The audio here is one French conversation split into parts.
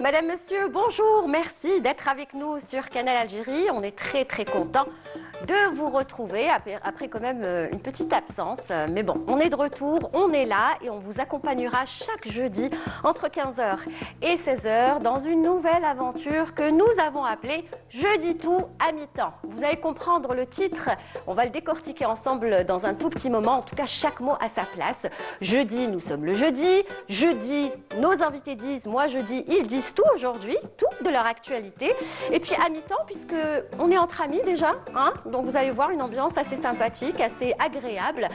Madame, Monsieur, bonjour, merci d'être avec nous sur Canal Algérie. On est très très content de vous retrouver après quand même une petite absence. Mais bon, on est de retour, on est là et on vous accompagnera chaque jeudi entre 15h et 16h dans une nouvelle aventure que nous avons appelée Jeudi tout à mi-temps. Vous allez comprendre le titre, on va le décortiquer ensemble dans un tout petit moment. En tout cas, chaque mot à sa place. Jeudi, nous sommes le jeudi. Jeudi, nos invités disent, moi je dis, ils disent tout aujourd'hui, tout de leur actualité. Et puis à mi-temps, puisque on est entre amis déjà, hein, donc vous allez voir une ambiance assez sympathique, assez agréable.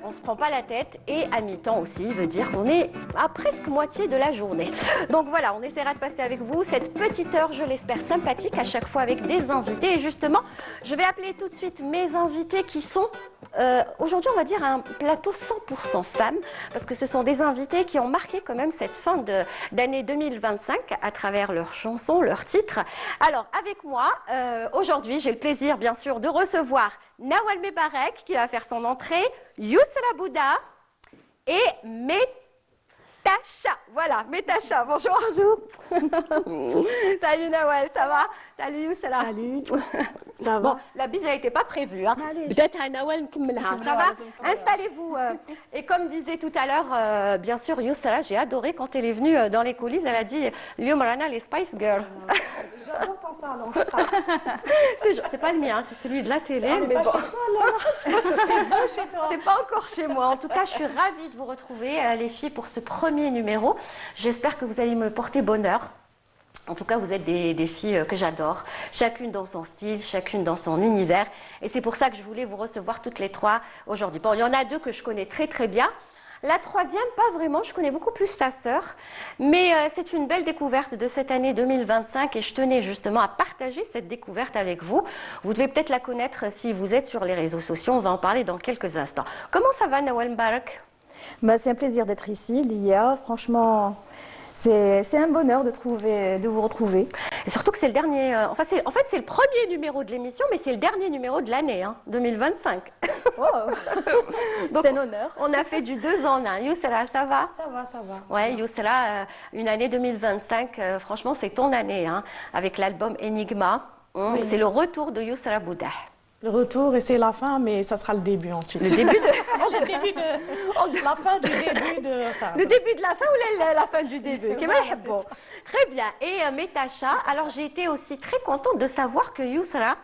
On se prend pas la tête et à mi-temps aussi veut dire qu'on est à presque moitié de la journée. Donc voilà, on essaiera de passer avec vous cette petite heure, je l'espère, sympathique à chaque fois avec des invités. Et justement, je vais appeler tout de suite mes invités qui sont aujourd'hui, on va dire, un plateau 100% femmes, parce que ce sont des invités qui ont marqué quand même cette fin d'année 2025 à travers leurs chansons, leurs titres. Alors, avec moi, aujourd'hui, j'ai le plaisir, bien sûr, de recevoir Nawal Mebarek, qui va faire son entrée, Yousra Bouda et Métacha. Voilà, Métacha, bonjour. Bonjour. Salut Nawal, ça va? Salut Yousra. Salut. Ça va? Bon, la bise n'était pas prévue. Hein. Peut-être à Nawal Nkmlha. Ça va? Installez-vous. Et comme disait tout à l'heure, bien sûr, Yousra, j'ai adoré quand elle est venue dans les coulisses. Elle a dit Lyom Rana, les Spice Girls. J'adore ton salon. C'est pas le mien, c'est celui de la télé. Mais bon. C'est beau chez toi. C'est pas encore chez moi. En tout cas, je suis ravie de vous retrouver, les filles, pour ce premier numéro. J'espère que vous allez me porter bonheur. En tout cas, vous êtes des filles que j'adore, chacune dans son style, chacune dans son univers. Et c'est pour ça que je voulais vous recevoir toutes les trois aujourd'hui. Bon, il y en a deux que je connais très très bien. La troisième, pas vraiment, je connais beaucoup plus sa sœur. Mais c'est une belle découverte de cette année 2025 et je tenais justement à partager cette découverte avec vous. Vous devez peut-être la connaître si vous êtes sur les réseaux sociaux, on va en parler dans quelques instants. Comment ça va, Nawal Mebarek? C'est un plaisir d'être ici, Lia. Franchement, c'est un bonheur de vous retrouver. Et surtout que c'est le dernier, en fait c'est le premier numéro de l'émission, mais c'est le dernier numéro de l'année, hein, 2025. Wow. C'est un honneur. On a fait du 2 ans, hein. Yousra, ça va? Ça va, ça va. Ouais, Yousra, une année 2025, franchement c'est ton année, hein, avec l'album Enigma. Oui. C'est le retour de Yousra Bouda. Le retour et c'est la fin, mais ça sera le début ensuite. Le début de... le début de... la fin du début de... Enfin, le début de la fin ou la fin du début? Voilà, Bon. Très bien. Et Métacha, alors j'ai été aussi très contente de savoir que Yousra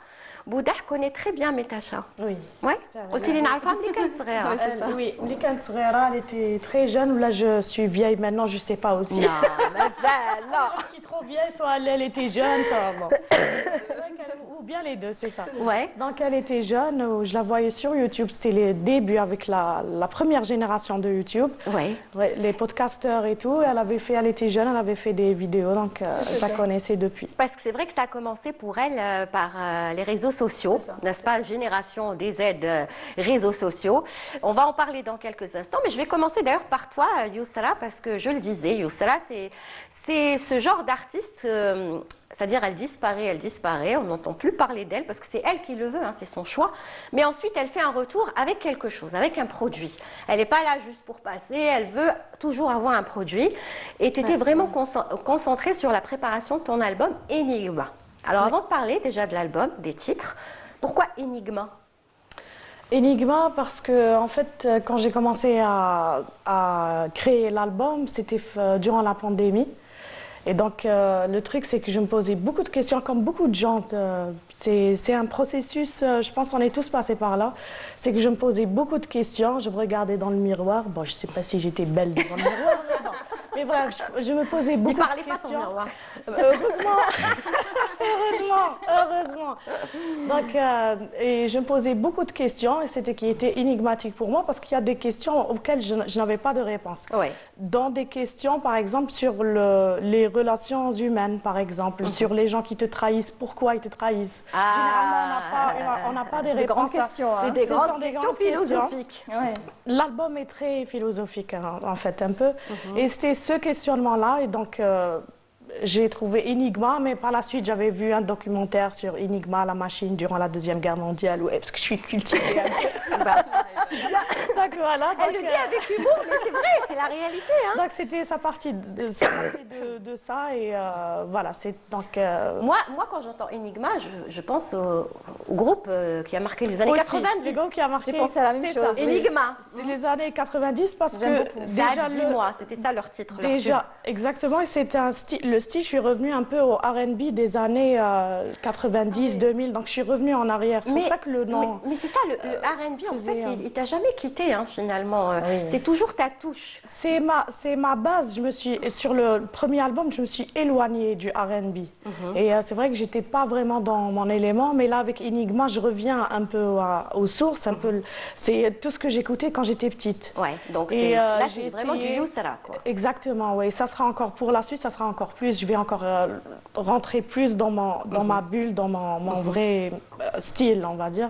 Bouda connaît très bien Métacha. Oui. Ouais. قلتي لي نعرفها ملي كانت صغيرة. Oui, ملي كانت صغيرة, elle était très jeune. Là, je suis vieille maintenant, je sais pas aussi. Non, مازال لا. Je suis trop vieille, soit elle était jeune, soit bon. C'est vrai ou bien les deux, c'est ça. Ouais. Donc elle était jeune, je la voyais sur YouTube, c'était les débuts avec la première génération de YouTube. Ouais. Ouais, les podcasteurs et tout, elle était jeune, elle avait fait des vidéos, donc je la connaissais depuis. Parce que c'est vrai que ça a commencé pour elle par les réseaux sociaux, n'est-ce pas? Génération des aides réseaux sociaux. On va en parler dans quelques instants, mais je vais commencer d'ailleurs par toi, Yousra, parce que je le disais, Yousra, c'est ce genre d'artiste, c'est-à-dire elle disparaît, on n'entend plus parler d'elle parce que c'est elle qui le veut, hein, c'est son choix. Mais ensuite, elle fait un retour avec quelque chose, avec un produit. Elle n'est pas là juste pour passer, elle veut toujours avoir un produit. Et tu étais vraiment concentrée sur la préparation de ton album Enigma. Alors avant de parler déjà de l'album, des titres, pourquoi Enigma? Enigma parce que en fait, quand j'ai commencé à créer l'album, c'était durant la pandémie. Et donc, le truc, c'est que je me posais beaucoup de questions, comme beaucoup de gens. C'est un processus, je pense qu'on est tous passés par là. C'est que je me posais beaucoup de questions, je me regardais dans le miroir. Bon, je ne sais pas si j'étais belle devant le miroir, mais bon. Mais voilà, je me posais beaucoup de questions. Pas ton miroir. Heureusement. Exactement. Donc, et je me posais beaucoup de questions et c'était qui était énigmatique pour moi parce qu'il y a des questions auxquelles je n'avais pas de réponse. Oui. Dans des questions, par exemple, sur les relations humaines, par exemple, sur les gens qui te trahissent, pourquoi ils te trahissent. Généralement, on n'a pas des C'est des réponses. grandes questions. C'est Hein. des Ce grandes sont des questions grandes questions. philosophiques. Ouais. L'album est très philosophique, hein, en fait, un peu. Et c'était ce questionnement-là. Et donc, j'ai trouvé Enigma, mais par la suite, j'avais vu un documentaire sur Enigma, la machine, durant la Deuxième Guerre mondiale, parce que je suis cultivée un peu. Donc, voilà, Elle le dit avec humour, mais c'est vrai, c'est la réalité. Hein. donc, c'était sa partie de ça. Et voilà, c'est donc... Moi, quand j'entends Enigma, je pense au groupe qui a marqué les années aussi, 90. le groupe qui a marqué, J'ai pensé à la même c'est chose. ça. Oui. Enigma. C'est les années 90 parce J'aime que beaucoup. déjà Ça, dis-moi, c'était ça leur titre. leur Déjà, exactement, et c'était un style, le style, je suis revenue un peu au R&B des années 90, 2000, donc je suis revenue en arrière, c'est pour ça que le nom... Mais c'est ça, le R&B, en faisait, fait, il t'a jamais quitté, hein, finalement. Oui. C'est toujours ta touche. C'est ma base, sur le premier album, je me suis éloignée du R&B, et c'est vrai que j'étais pas vraiment dans mon élément, mais là, avec Enigma, je reviens un peu aux sources, un peu, c'est tout ce que j'écoutais quand j'étais petite. Ouais, donc Et, là, j'ai c'est vraiment du essayé- Youssara, quoi. Exactement, oui. Ça sera encore pour la suite, ça sera encore plus. Je vais encore rentrer plus dans ma bulle, dans mon vrai style, on va dire.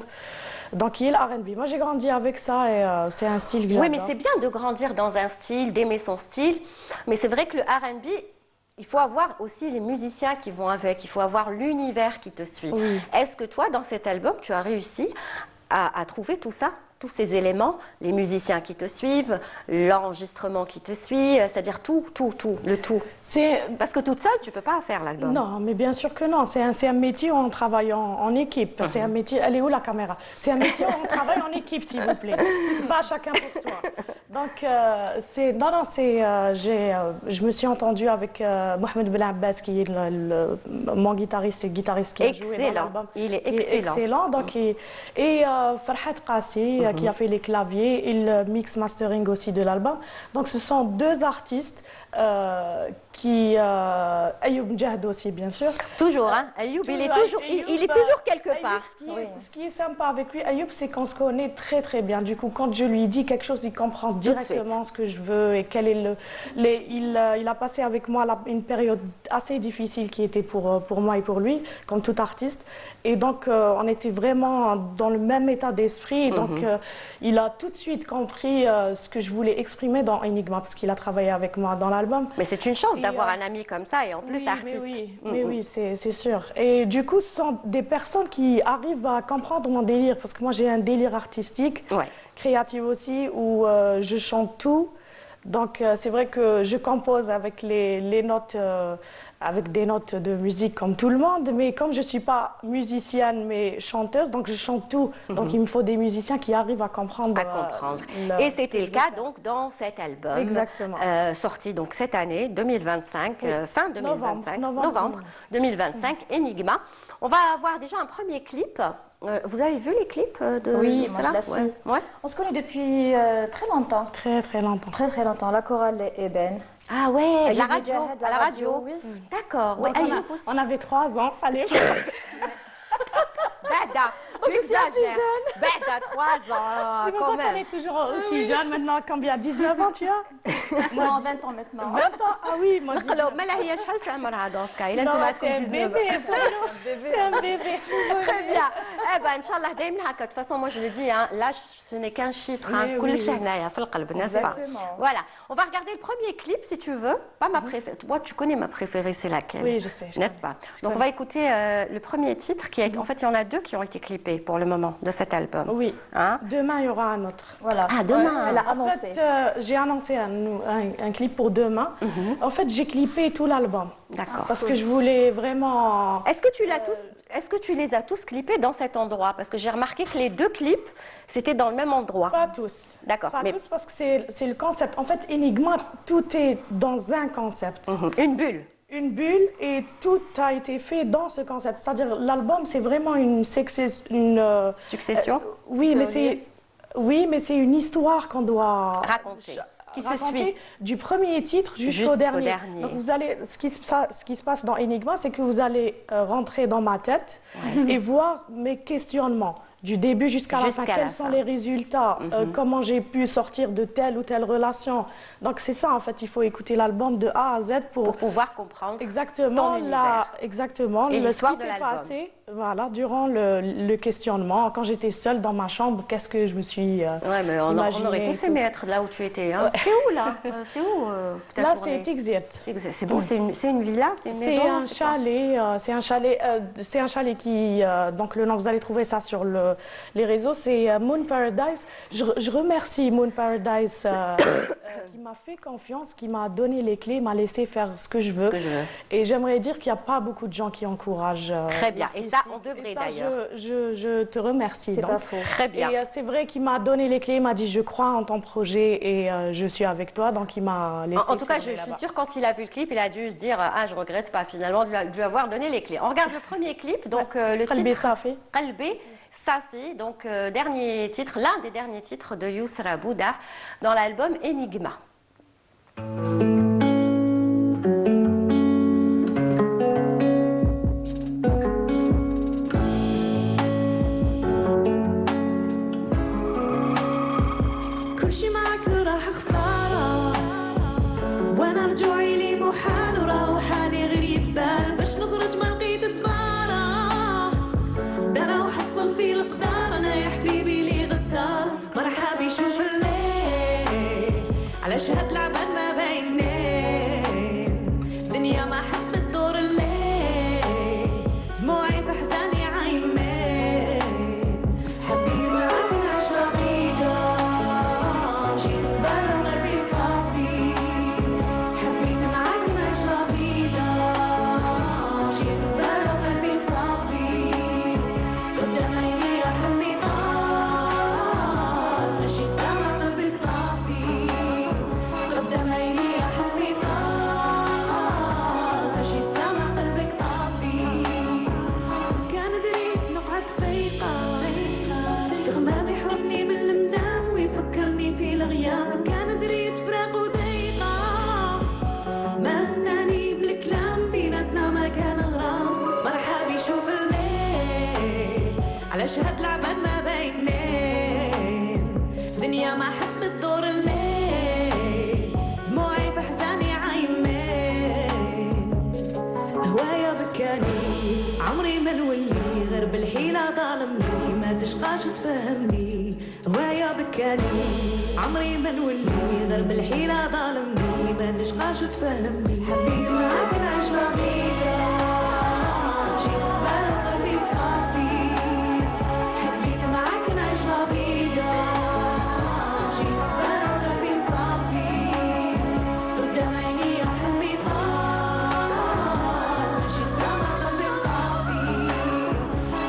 Donc, il est R&B. Moi, j'ai grandi avec ça et c'est un style que Oui, mais j'adore. c'est bien de grandir dans un style, d'aimer son style. Mais c'est vrai que le R&B, il faut avoir aussi les musiciens qui vont avec. Il faut avoir l'univers qui te suit. Oui. Est-ce que toi, dans cet album, tu as réussi à trouver tout ça, tous ces éléments, les musiciens qui te suivent, l'enregistrement qui te suit, c'est-à-dire tout, le tout. C'est Parce que toute seule, tu peux pas faire l'album. Non, mais bien sûr que non. C'est un métier où on travaille en équipe. C'est un métier. Elle est où la caméra? C'est un métier où on travaille en équipe, s'il vous plaît. C'est pas chacun pour soi. Donc je me suis entendue avec Mohamed Ben Abbas, qui est mon guitariste et guitariste qui a joué dans Excellent. l'album. Il est Qui excellent. Donc, et Farhat Qassi, qui a fait les claviers et le mix mastering aussi de l'album. Donc ce sont deux artistes Ayoub Mjahd aussi, bien sûr. Toujours, hein. Ayoub, il est Toujours, toujours, Ayoub, il est toujours quelque Ayoub, part. ce qui est sympa avec lui, Ayoub, c'est qu'on se connaît très très bien. Du coup, quand je lui dis quelque chose, il comprend de suite. directement ce que je veux et quel est il a passé avec moi une période assez difficile qui était pour moi et pour lui, comme tout artiste. Et donc, on était vraiment dans le même état d'esprit. Et donc, il a tout de suite compris ce que je voulais exprimer dans Enigma, parce qu'il a travaillé avec moi dans l'album. Mais c'est une chance Et, d'avoir un ami comme ça et en plus Oui, artiste. mais oui, c'est sûr. Et du coup, ce sont des personnes qui arrivent à comprendre mon délire, parce que moi, j'ai un délire artistique, Ouais. créatif aussi, où je chante tout. Donc, c'est vrai que je compose avec les notes, avec des notes de musique comme tout le monde, mais comme je ne suis pas musicienne, mais chanteuse, donc je chante tout. Donc, il me faut des musiciens qui arrivent à comprendre. À comprendre. Et c'était le cas donc dans cet album. Exactement. Sorti donc cette année, 2025, fin 2025, Novembre novembre 2025, Enigma. On va avoir déjà un premier clip. Vous avez vu les clips de Oui, moi cela? je la suis. Ouais. On se connaît depuis très longtemps. Très, très longtemps. Très très longtemps. La chorale est Eben. Ah ouais, Ayoub la radio, Mjahd, à la radio. oui. D'accord. Ouais, Donc, Ayoub aussi. on avait 3 ans. Allez. Bada. Donc je suis la plus J'exagère. jeune. Bada, 3 ans, C'est pour quand ça qu'on même. est toujours aussi jeune maintenant. Combien? 19 ans tu as? Moi, 20 ans maintenant. 20 ans? Ah oui, moi 19 Alors, ما لها هي شحال في عمرها dans ce cas إلا Non, أنتم c'est un عندكم 19 bébé. C'est un bébé. Très bien. Eh ben, Inch'Allah, دايما هكا. De toute façon, moi je le dis, hein, l'âge ce n'est qu'un chiffre. Oui, Hein. oui, كل شيء oui. هنايا في القلب, n'est-ce pas? Exactement. Voilà. On va regarder le premier clip si tu veux. Pas ma préférée. Toi, tu connais ma préférée, c'est laquelle? Oui, je sais. N'est-ce pas? Donc, on va écouter le premier titre qui est. En fait, il y en a 2 qui ont été clippés pour le moment de cet album. Oui. Hein? Demain, il y aura un autre. Voilà. Ah, demain. Elle a En annoncé. fait, j'ai annoncé un clip pour demain. En fait, j'ai clippé tout l'album. D'accord. Parce que je voulais vraiment... Est-ce que tu l'as tous, est-ce que tu les as tous clippés dans cet endroit? Parce que j'ai remarqué que les 2 clips, c'était dans le même endroit. Pas tous. D'accord. Pas Mais tous parce que c'est le concept. En fait, Enigma, tout est dans un concept. une bulle. Une bulle et tout a été fait dans ce concept. C'est-à-dire, l'album, c'est vraiment une Succession. oui, mais c'est une histoire qu'on doit Raconter. qui se raconter suit. du premier titre jusqu'au Jusqu'au dernier. dernier. Donc vous allez, ce qui se passe dans Enigma, c'est que vous allez rentrer dans ma tête et voir mes questionnements. Du début jusqu'à la fin, Jusqu'à la quels sont fin. les résultats, comment j'ai pu sortir de telle ou telle relation. Donc c'est ça, en fait, il faut écouter l'album de A à Z Pour pouvoir comprendre exactement ton univers. exactement Et ce l'histoire qui de s'est l'album. passé voilà, durant le questionnement. Quand j'étais seule dans ma chambre, qu'est-ce que je me suis Ouais, mais on imaginée aurait et tous tout. aimé être là où tu étais. Hein. C'était où là C'est où que t'as Là, tourné c'est Exit. C'est beau, c'est une villa, c'est une C'est maison. un c'est quoi chalet, c'est un chalet qui, donc le nom, vous allez trouver ça sur les réseaux, c'est Moon Paradise. Je remercie Moon Paradise qui m'a fait confiance, qui m'a donné les clés, m'a laissé faire ce que je veux. que je veux. Et j'aimerais dire qu'il n'y a pas beaucoup de gens qui encouragent. Très bien. Et ça, l'artiste. on devrait Et ça, d'ailleurs. Je te remercie. C'est donc. pas faux. Très bien. Et c'est vrai qu'il m'a donné les clés, il m'a dit je crois en ton projet et je suis avec toi, donc il m'a laissé. En tout cas, je tourner suis là-bas. sûre, quand il a vu le clip, il a dû se dire ah, je regrette pas finalement de lui avoir donné les clés. On regarde le premier clip, donc le Qalbi titre Safi. Qalbi Safi, donc dernier titre, l'un des derniers titres de Yousra Bouda dans l'album Enigma. كل شي معك راح خسارة وانا رجوعي لي محال وراه حالي غير يتبال باش نخرج ما لقيت دبارة دارا وحصل في القدار انا يا حبيبي لي غدار مرحبا يشوف الليل علاش هاد العباد ما باينين دنيا ما حبت دور الليل دموعي في حزاني عايمين حبيبي معاك نعيش رغيدة مشيت قبالة وقلبي صافي حبيت معاك نعيش رغيدة مشيت قبالة وقلبي صافي قدام عيني يا حلمي طار ماشي سامع قلبي طافي قدام عيني يا حلمي طار ماشي سامع قلبك طافي كان دريت نقعد فايقة تغمام يحرمني من المنام ويفكرني في الغيام كان دريت فراق وضيقة ما هناني بالكلام بيناتنا ما كان غرام مرحبا يشوف الليل علاش هاد العباد ما باينين دنيا ما حبت دور الليل دموعي في حزاني عايمين هوايا بكاني عمري ما نولي غير بالحيلة ظالمني ما تشقاش تفهمني هوايا بكاني عمري ما نولي غير بالحيلة ظالمني ما تشقاش تفهمني حبيت معاك نعيش رغيدة مشيت قبال قلبي صافي حبيت معاك نعيش رغيدة مشيت قبال قلبي صافي قدام عيني يا حلمي طار ماشي سامع قلبي طافي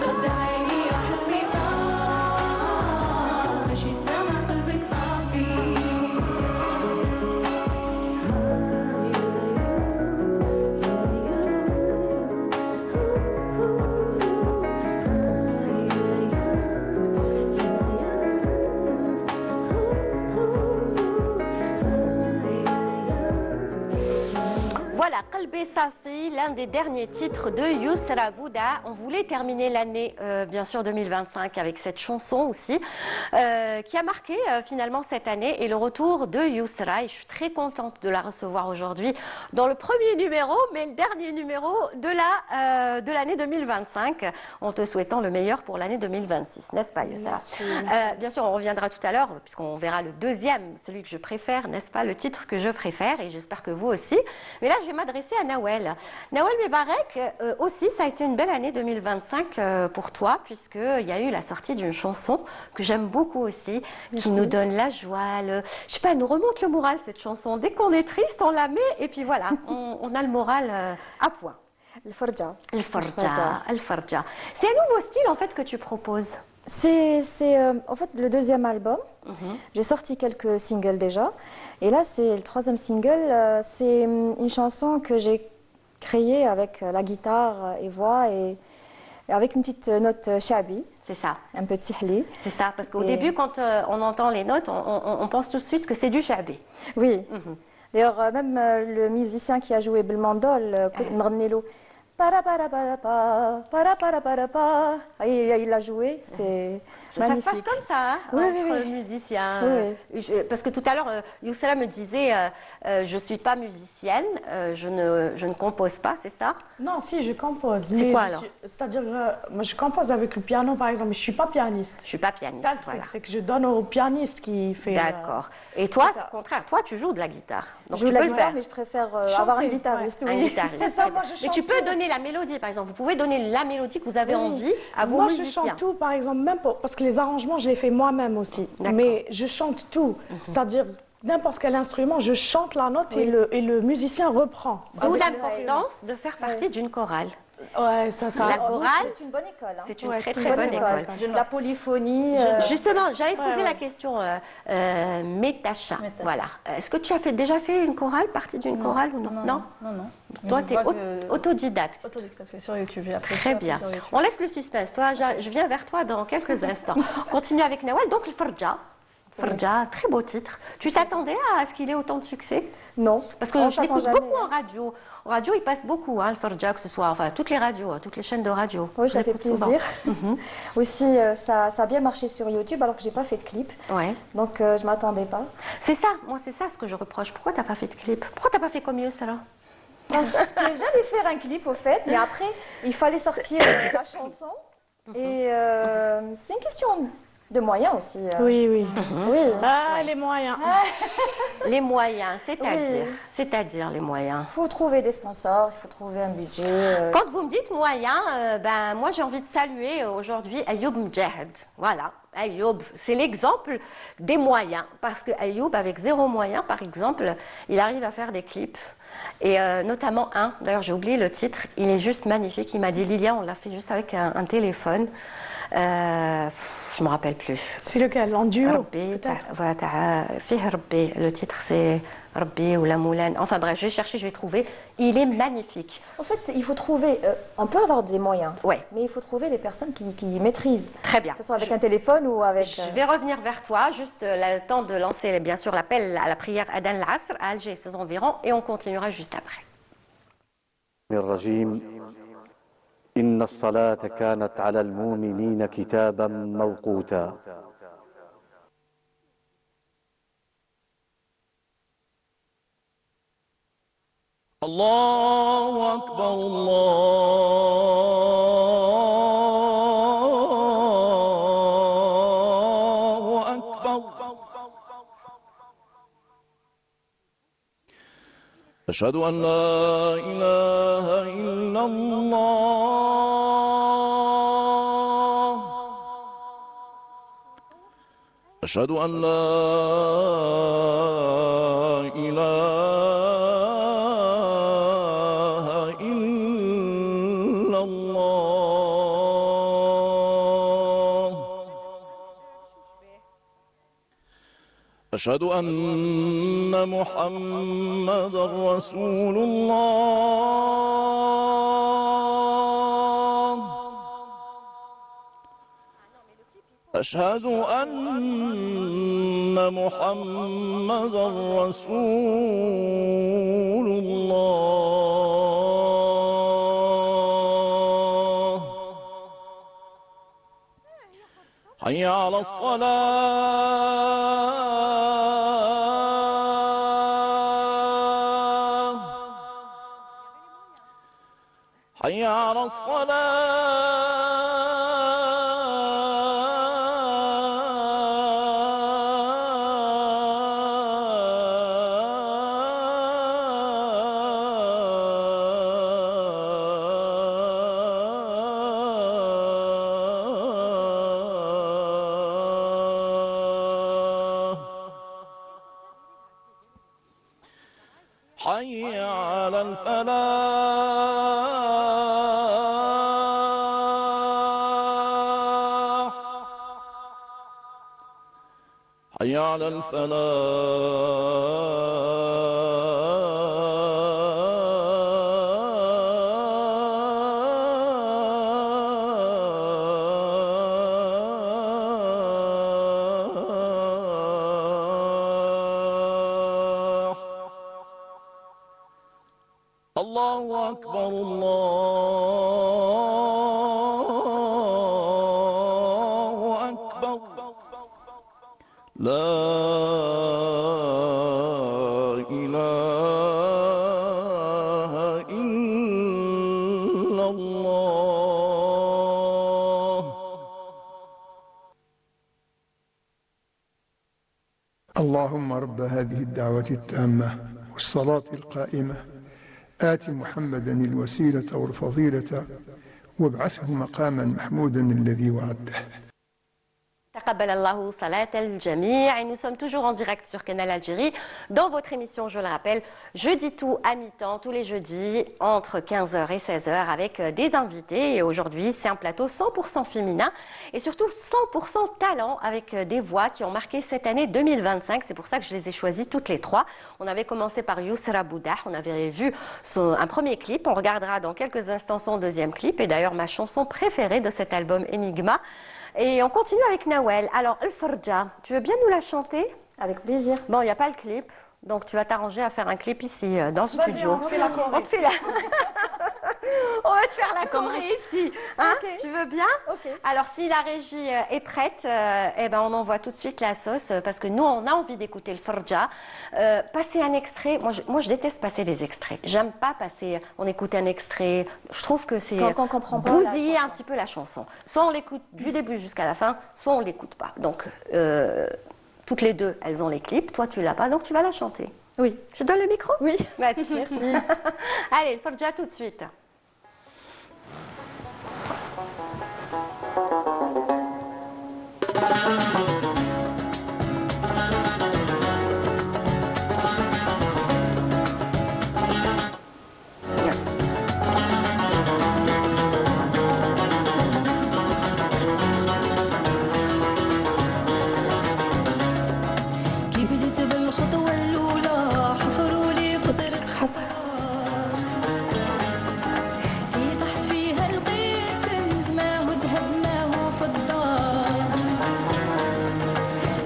قدام عيني يا حلمي طار ماشي سامع قلبك طافي Voilà, Qalbi Safi, l'un des derniers titres de Yousra Bouda. On voulait terminer l'année, bien sûr, 2025 avec cette chanson aussi, qui a marqué finalement cette année et le retour de Yousra. Et je suis très contente de la recevoir aujourd'hui dans le premier numéro, mais le dernier numéro de l'année 2025, en te souhaitant le meilleur pour l'année 2026, n'est-ce pas Yousra? Bien sûr, on reviendra tout à l'heure, puisqu'on verra le deuxième, celui que je préfère, n'est-ce pas, le titre que je préfère, et j'espère que vous aussi. Mais là, je vais m'adresser à Nawel. Nawel Mebarek, aussi, ça a été une belle année 2025 pour toi, puisqu'il y a eu la sortie d'une chanson que j'aime beaucoup aussi, qui nous donne la joie, je sais pas, elle nous remonte le moral, cette chanson. Dès qu'on est triste, on la met, et puis voilà, on a le moral à point. Le Forja. El Farja, El Farja. C'est un nouveau style, en fait, que tu proposes. C'est en fait le deuxième album. J'ai sorti quelques singles déjà. Et là, c'est le troisième single. C'est une chanson que j'ai créée avec la guitare et voix. Et Et avec une petite note shabi, C'est ça. un peu de sihli. C'est ça, parce qu'au Et- début, quand on entend les notes, on pense tout de suite que c'est du chabé. Oui. D'ailleurs, même le musicien qui a joué Belmandol, Nrnelo, para para para pa, para para para pa. Ah, il a joué, c'était Ça se passe magnifique. comme ça, hein, Oui, entre oui, oui. musiciens. Oui, Parce que tout à l'heure, Youssala me disait, je ne suis pas musicienne, je ne compose pas, c'est ça? Non, si, je compose. C'est mais quoi, je alors suis- C'est-à-dire, moi, je compose avec le piano, par exemple, mais je suis pas pianiste. Je ne suis pas pianiste. Ça, le truc, voilà. c'est que je donne au pianiste qui fait. D'accord. Et toi, c'est ça. au contraire, toi, tu joues de la guitare. Donc Je joue tu la peux le guitare, faire. mais je préfère Chanter, avoir un ouais. guitariste. Un Oui. guitariste. C'est ça, très moi, bien. je Mais chante tu peux tout. donner la mélodie, par exemple. Vous pouvez donner la mélodie que vous avez Oui, oui. envie à vos Moi, musiciens. je chante tout, par exemple, même parce que les arrangements, je les fais moi-même aussi. D'accord. Mais je chante tout. C'est-à-dire, n'importe quel instrument, je chante la note Oui. et le musicien reprend. D'où Avec l'importance de faire partie d'une chorale. Ouais, ça. La Oh, chorale, c'est une bonne école. Hein. c'est une Ouais, très c'est très une bonne bonne école. école. La polyphonie. Justement, j'allais te poser ouais. la question, Métacha. Voilà. Est-ce que tu as déjà fait une chorale, partie d'une chorale ou non? Non. Toi, Je tu es vois que- autodidacte. Autodidacte, oui, sur YouTube. J'ai appris Très ça bien. sur YouTube. On laisse le suspense. Toi, je viens vers toi dans quelques instants. On continue avec Nawal. Donc, le Farja. Farja, très beau titre. Tu t'attendais à ce qu'il ait autant de succès? Non. Parce que On je s'attend l'écoute jamais, beaucoup hein. en radio. En radio, il passe beaucoup, hein, le Farja, que ce soit, enfin, toutes les radios, hein, toutes les chaînes de radio. Oui, Je ça fait l'écoute souvent. plaisir. Aussi, ça a bien marché sur YouTube alors que j'ai pas fait de clip. Ouais. Donc, je m'attendais pas. C'est ça, moi, c'est ça ce que je reproche. Pourquoi t'as pas fait de clip? Pourquoi t'as pas fait comme Youss alors? Parce que j'allais faire un clip au fait, mais après, il fallait sortir la chanson. Et c'est une question de moyens aussi. Oui, oui. Oui. Ah, les moyens. Les moyens, c'est-à-dire, Oui. c'est-à-dire les moyens. Il faut trouver des sponsors, il faut trouver un budget. Quand vous me dites moyens, ben moi j'ai envie de saluer aujourd'hui Ayoub Mjahed. Voilà, Ayoub, c'est l'exemple des moyens. Parce que Ayoub, avec 0 moyen, par exemple, il arrive à faire des clips. Et notamment un, d'ailleurs j'ai oublié le titre, il est juste magnifique. Il m'a dit Lilia, on l'a fait juste avec un téléphone. Je me rappelle plus. C'est lequel? En duo, Rabbi, peut-être. voilà, Fih Rabbi. Le titre c'est Rabbi ou la Moulane. Enfin bref, je vais chercher, je vais trouver. Il est magnifique. En fait, il faut trouver. On peut avoir des moyens, Ouais. mais il faut trouver les personnes qui maîtrisent. Très bien. Que ce soit avec un téléphone ou avec. Je vais revenir vers toi, juste le temps de lancer bien sûr l'appel à la prière Adan al-Asr à Alger et ses environs, et on continuera juste après. الرجيم إن الصلاة كانت على المؤمنين كتابا موقوتا الله أكبر الله أكبر أشهد أن لا إله إلا الله أشهد أن لا إله إلا الله أشهد أن محمدا رسول الله أشهد أن محمدا رسول الله حي على الصلاة حي على الصلاة حي على الفلاح حي على الله أكبر الله أكبر لا إله إلا الله. اللهم رب هذه الدعوة التامة والصلاة القائمة آت محمدا الوسيلة والفضيلة وابعثه مقاما محمودا الذي وعده. Taqabbal Allahu salat al-jami'. Et nous sommes toujours en direct sur Canal Algérie dans votre émission, je le rappelle, Jeudi Tout à mi-temps, tous les jeudis entre 15h et 16h avec des invités. Et aujourd'hui, c'est un plateau 100% féminin et surtout 100% talent avec des voix qui ont marqué cette année 2025. C'est pour ça que je les ai choisies toutes les trois. On avait commencé par Yousra Boudah, on avait vu un premier clip. On regardera dans quelques instants son deuxième clip et d'ailleurs ma chanson préférée de cet album Enigma. Et on continue avec Nawel. Alors, El Farja, tu veux bien nous la chanter? Avec plaisir. Bon, il n'y a pas le clip, donc tu vas t'arranger à faire un clip ici, dans le studio. On fait la choré. On te fait la... On va te faire la choré ici. Hein? Ok. Tu veux bien? Ok. Alors, si la régie est prête, eh ben, on envoie tout de suite la sauce, parce que nous, on a envie d'écouter le Farja. Passer un extrait, moi, je déteste passer des extraits. J'aime pas passer, on écoute un extrait. Je trouve que c'est Qu'on comprend pas la bousiller un chanson. petit peu la chanson. Soit on l'écoute du début jusqu'à la fin, soit on l'écoute pas. Donc, toutes les deux, elles ont les clips. Toi, tu l'as pas, donc tu vas la chanter. Oui. Je te donne le micro? Oui. Merci. Merci. Allez, le Farja tout de suite. كي بديت بالخطوة الأولى حفروا لي قدر كي طحت فيها لقيت كنز ما هو ذهب ما هو فضة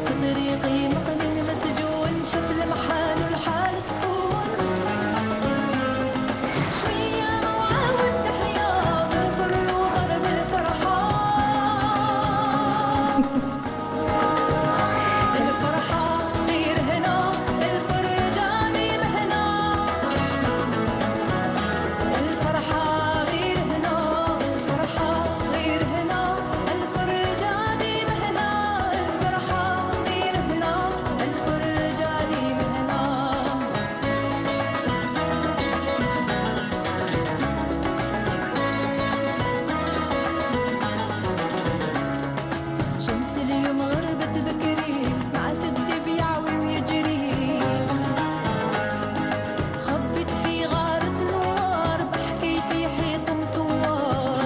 في طريقي مقنن مسجون شاف المحال والحال سخون شوية وعاود تحيا غرفر وضرب الفرحة الفرحة غير هنا الفرجة غير هنا الفرحة غير هنا الفرحة غير هنا الفرجة غير هنا الفرحة غير هنا الفرجة غير هنا شمس اليوم غربت بكري سمعت الدب يعوي ويجري خبت في غارة نوار بحكيتي حيط مصور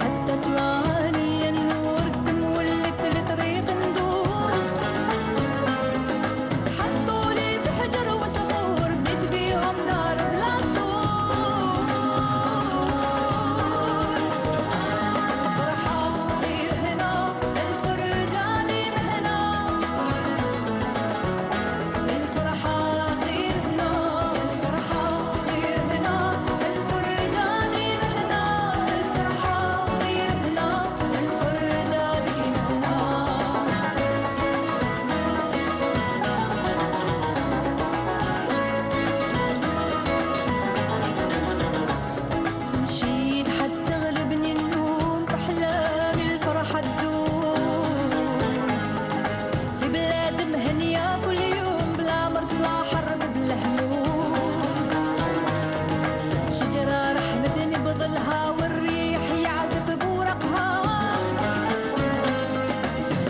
حتى طلعني النور تمولت الطريق ندور حطوا لي في حجر وصخور بنيت بيهم نار بلا سور الفرحة غير هنا الفرجة غير هنا الفرحة غير هنا الفرحة غير هنا الفرجة غير هنا الفرحة غير هنا الفرجة غير هنا مشيت حتى غلبني النوم بأحلامي الفرحة تدوم في بلاد مهنية كل يوم بلا مرض بلا حرب بلا هموم شجرة رحمتني بظلها والريح يعزف بورقها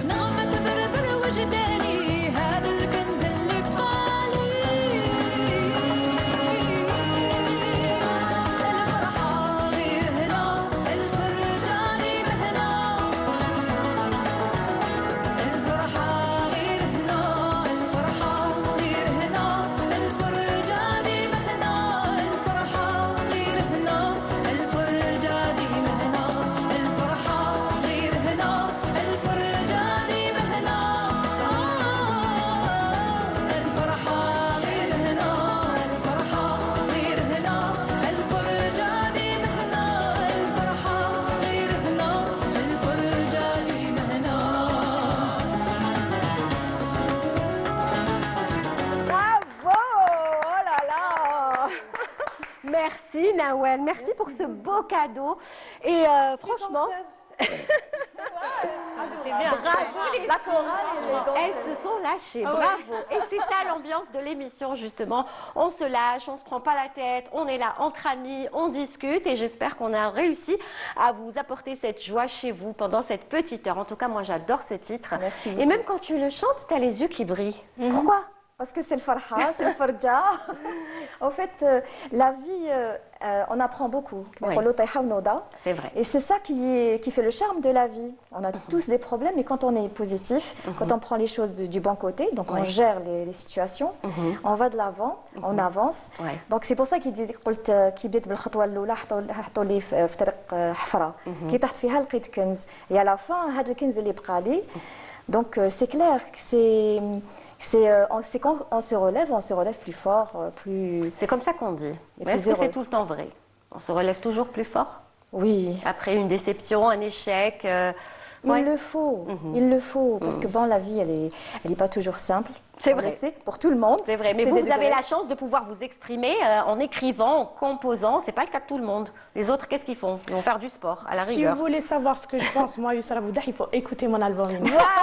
نغمة بربر وجداني هذا الكنز اللي بقالي الفرحة غير هنا الفرجة غير هنا Nawel, merci pour ce beau cadeau. Et franchement, bravo les La chorale, elles se sont lâchées, bravo. Et c'est ça l'ambiance de l'émission justement. On se lâche, on se prend pas la tête, on est là entre amis, on discute et j'espère qu'on a réussi à vous apporter cette joie chez vous pendant cette petite heure. En tout cas, moi j'adore ce titre. Merci Et beaucoup. même quand tu le chantes, tu as les yeux qui brillent. Pourquoi? Parce que c'est le farha, c'est le farja. En fait, la vie, on apprend beaucoup. Oui. C'est vrai. Et c'est ça qui fait le charme de la vie. On a tous des problèmes, mais quand on est positif, quand on prend les choses du bon côté, donc on Oui. gère les situations, on va de l'avant, on avance. Ouais. Donc c'est pour ça qu'il dit قلت كي بديت بالخطوه الاولى حطوا لي في طريق حفره كي طحت فيها لقيت كنز et à la fin هذا الكنز اللي بقى لي. Donc c'est clair que c'est quand on se relève plus fort, plus... C'est comme ça qu'on dit. Et Mais plus est-ce que heureux. c'est tout le temps vrai? On se relève toujours plus fort Oui, après une déception, un échec. Ouais. il le faut, parce que bon, la vie, elle est pas toujours simple. C'est On vrai. le sait, pour tout le monde. C'est vrai, mais C'est vous, des vous avez degrés. la chance de pouvoir vous exprimer en écrivant, en composant. C'est pas le cas de tout le monde. Les autres, qu'est-ce qu'ils font? Ils vont faire du sport, à la Si rigueur. vous voulez savoir ce que je pense, moi, Youssra Boudah, il faut écouter mon album. Voilà.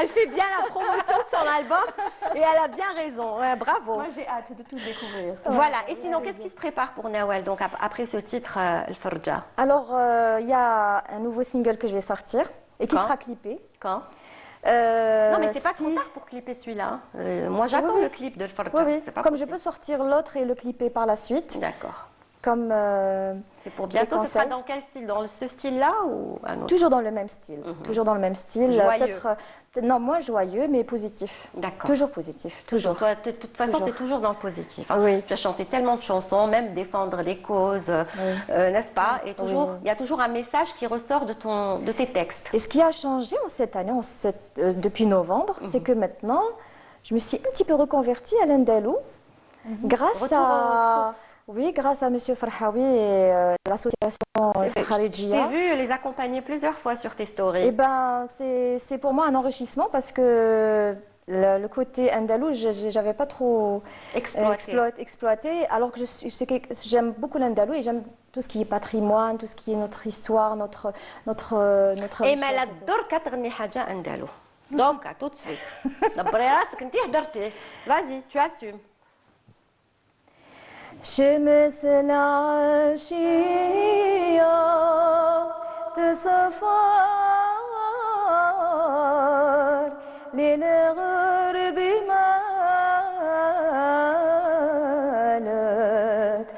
Elle fait bien la promotion de son album et elle a bien raison. Ouais, bravo. Moi, j'ai hâte de tout découvrir. Voilà. Et sinon, qu'est-ce qui se prépare pour Nawel? Donc après ce titre, El Farja. Alors, il y a un nouveau single que je vais sortir et qui Quand sera clippé. Quand? Non, mais c'est pas si- trop tard pour clipper celui-là. Moi, j'attends Oui, oui. le clip de El Farja. Oui, oui. C'est pas Comme je possible. peux sortir l'autre et le clipper par la suite. D'accord. Comme C'est pour bientôt. Ce sera conseils. dans quel style? Dans ce style-là ou un autre? toujours dans le même style. Toujours dans le même style. Joyeux. Peut-être, non, moins joyeux, mais positif. D'accord. Toujours positif. Toujours. Toi, de toute façon, tu es Toujours. toujours dans le positif. hein. Oui. Tu as chanté tellement de chansons, même défendre des causes, n'est-ce pas? Et toujours, Oui. il y a toujours un message qui ressort de tes textes. Et ce qui a changé en cette année, depuis novembre, c'est que maintenant, je me suis un petit peu reconvertie à l'Andalou grâce Retour aux à... Oui, grâce à Monsieur Farhawi et l'association Je t'ai Kharijia. vu les accompagner plusieurs fois sur tes stories. Eh ben, c'est pour moi un enrichissement parce que le côté andalou, j'avais pas trop exploité, alors que j'aime beaucoup l'andalou et j'aime tout ce qui est patrimoine, tout ce qui est notre histoire, notre Et richesse mais la et tout. dor كتغني حاجة أندلو. Donc, à tout de suite. دبري راسك انتي هدرتي. Vas-y, tu assumes. شمس العشية تصفار للغرب مالت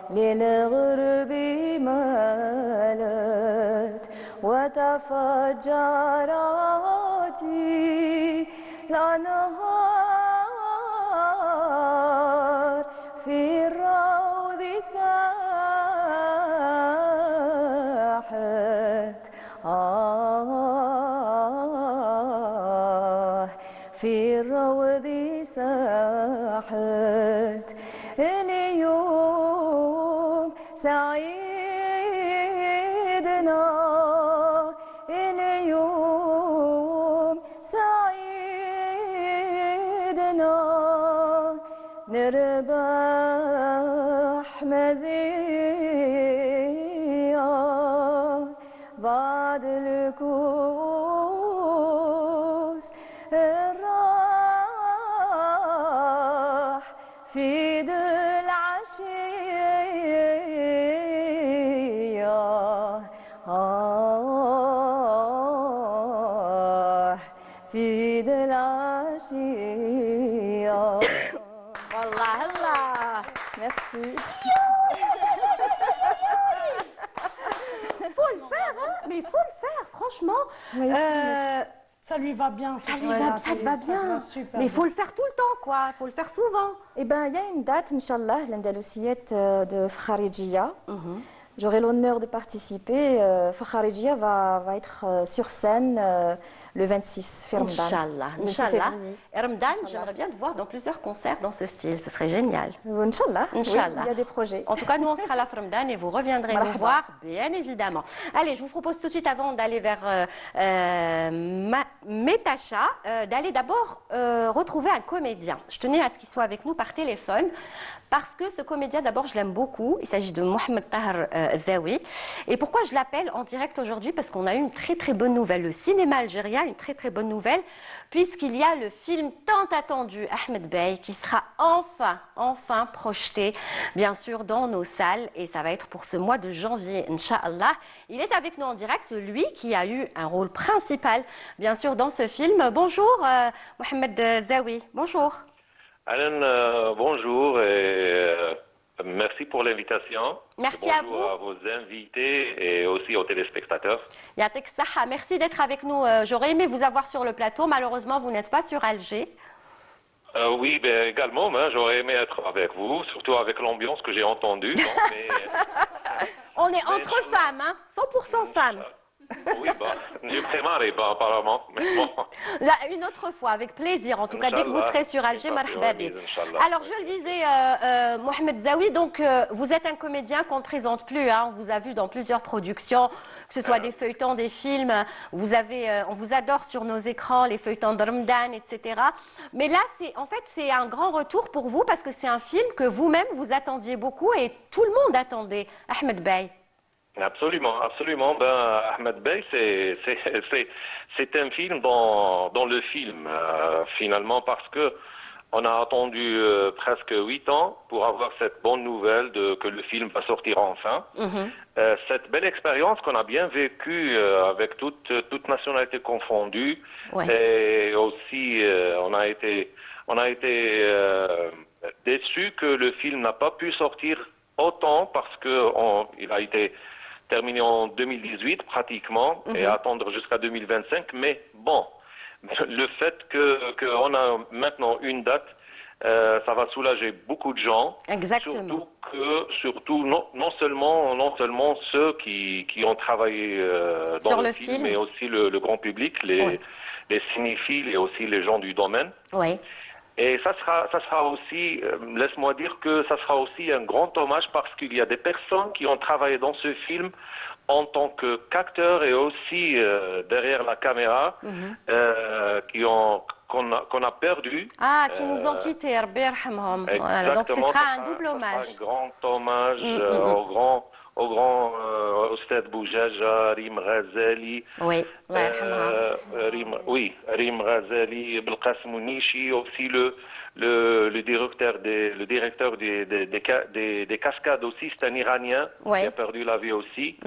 للغرب مالت وتفجرت الأنهار في الروض ساحت في الروض ساحت اليوم سعيدنا اليوم سعيدنا نربح مزية بعد الكؤوس الراح في ذي العشية في ذي العشية والله الله. Merci. Il faut le faire, hein? Mais il faut le faire, franchement. Ça lui va bien. Ça te va bien. Super Mais il faut le faire tout le temps, quoi. Il faut le faire souvent. Eh ben, il y a une date, Inch'Allah, l'Andalousiette de Kharijia. J'aurai l'honneur de participer. Kharijia va être sur scène le 26 février. Inch'Allah. Inch'Allah. Et Ramadan, j'aimerais bien te voir dans plusieurs concerts dans ce style. Ce serait génial. Inch'Allah. Oui, Inch'Allah. il y a des projets. En tout cas, nous, on sera là pour Ramadan et vous reviendrez nous Marhaba. voir, bien évidemment. Allez, je vous propose tout de suite, avant d'aller vers Metacha d'aller d'abord retrouver un comédien. Je tenais à ce qu'il soit avec nous par téléphone parce que ce comédien, d'abord, je l'aime beaucoup. Il s'agit de Mohamed Tahar Zawi. Et pourquoi je l'appelle en direct aujourd'hui? Parce qu'on a eu une très très bonne nouvelle. Le cinéma algérien, une très très bonne nouvelle, puisqu'il y a le film tant attendu Ahmed Bey qui sera enfin projeté, bien sûr, dans nos salles. Et ça va être pour ce mois de janvier, Inch'Allah. Il est avec nous en direct, lui qui a eu un rôle principal, bien sûr, dans ce film. Bonjour, Mohamed Zawi. Bonjour. Alain, bonjour et merci pour l'invitation. Merci à vous. Bonjour à vos invités et aussi aux téléspectateurs. Yatek Saha, merci d'être avec nous. J'aurais aimé vous avoir sur le plateau. Malheureusement, vous n'êtes pas sur Alger. Oui, ben, également, hein, j'aurais aimé être avec vous, surtout avec l'ambiance que j'ai entendue. Bon, On est entre femmes, hein, 100% femmes. Oui, bah, je prémarais, bah, apparemment. Mais bon. Là, une autre fois, avec plaisir. En tout cas, dès que vous serez sur Alger, marhaba bik. Alors, je le disais, Mohamed Zawi, donc vous êtes un comédien qu'on ne présente plus. Hein. On vous a vu dans plusieurs productions, que ce soit des feuilletons, des films. On vous adore sur nos écrans, les feuilletons de Ramadan, etc. Mais là, c'est un grand retour pour vous parce que c'est un film que vous-même vous attendiez beaucoup et tout le monde attendait, Ahmed Bey. Absolument, absolument. Ben, Ahmed Bey, c'est un film dans le film, finalement, parce que on a attendu presque 8 ans pour avoir cette bonne nouvelle que le film va sortir enfin. Cette belle expérience qu'on a bien vécue avec toute nationalité confondue. Ouais. Et aussi, on a été déçus que le film n'a pas pu sortir autant parce que il a été terminé en 2018 pratiquement et attendre jusqu'à 2025. Mais bon, le fait qu'on a maintenant une date, ça va soulager beaucoup de gens. Exactement. Surtout non seulement ceux qui ont travaillé dans sur le film, mais aussi le grand public, les cinéphiles et aussi les gens du domaine. Oui. Et ça sera aussi, laisse-moi dire que ça sera aussi un grand hommage parce qu'il y a des personnes qui ont travaillé dans ce film en tant qu'acteurs et aussi derrière la caméra, qu'on a perdu. Ah, qui nous ont quittés, Rabbi yarhamhom. Voilà, donc ce sera un double hommage. Un grand hommage au grand Oustad Boujaja, Rim Ghazali. Oui, Rim Ghazali, Belkacem Mounichi, aussi le directeur des cascades aussi, c'est un Iranien qui a perdu la vie aussi.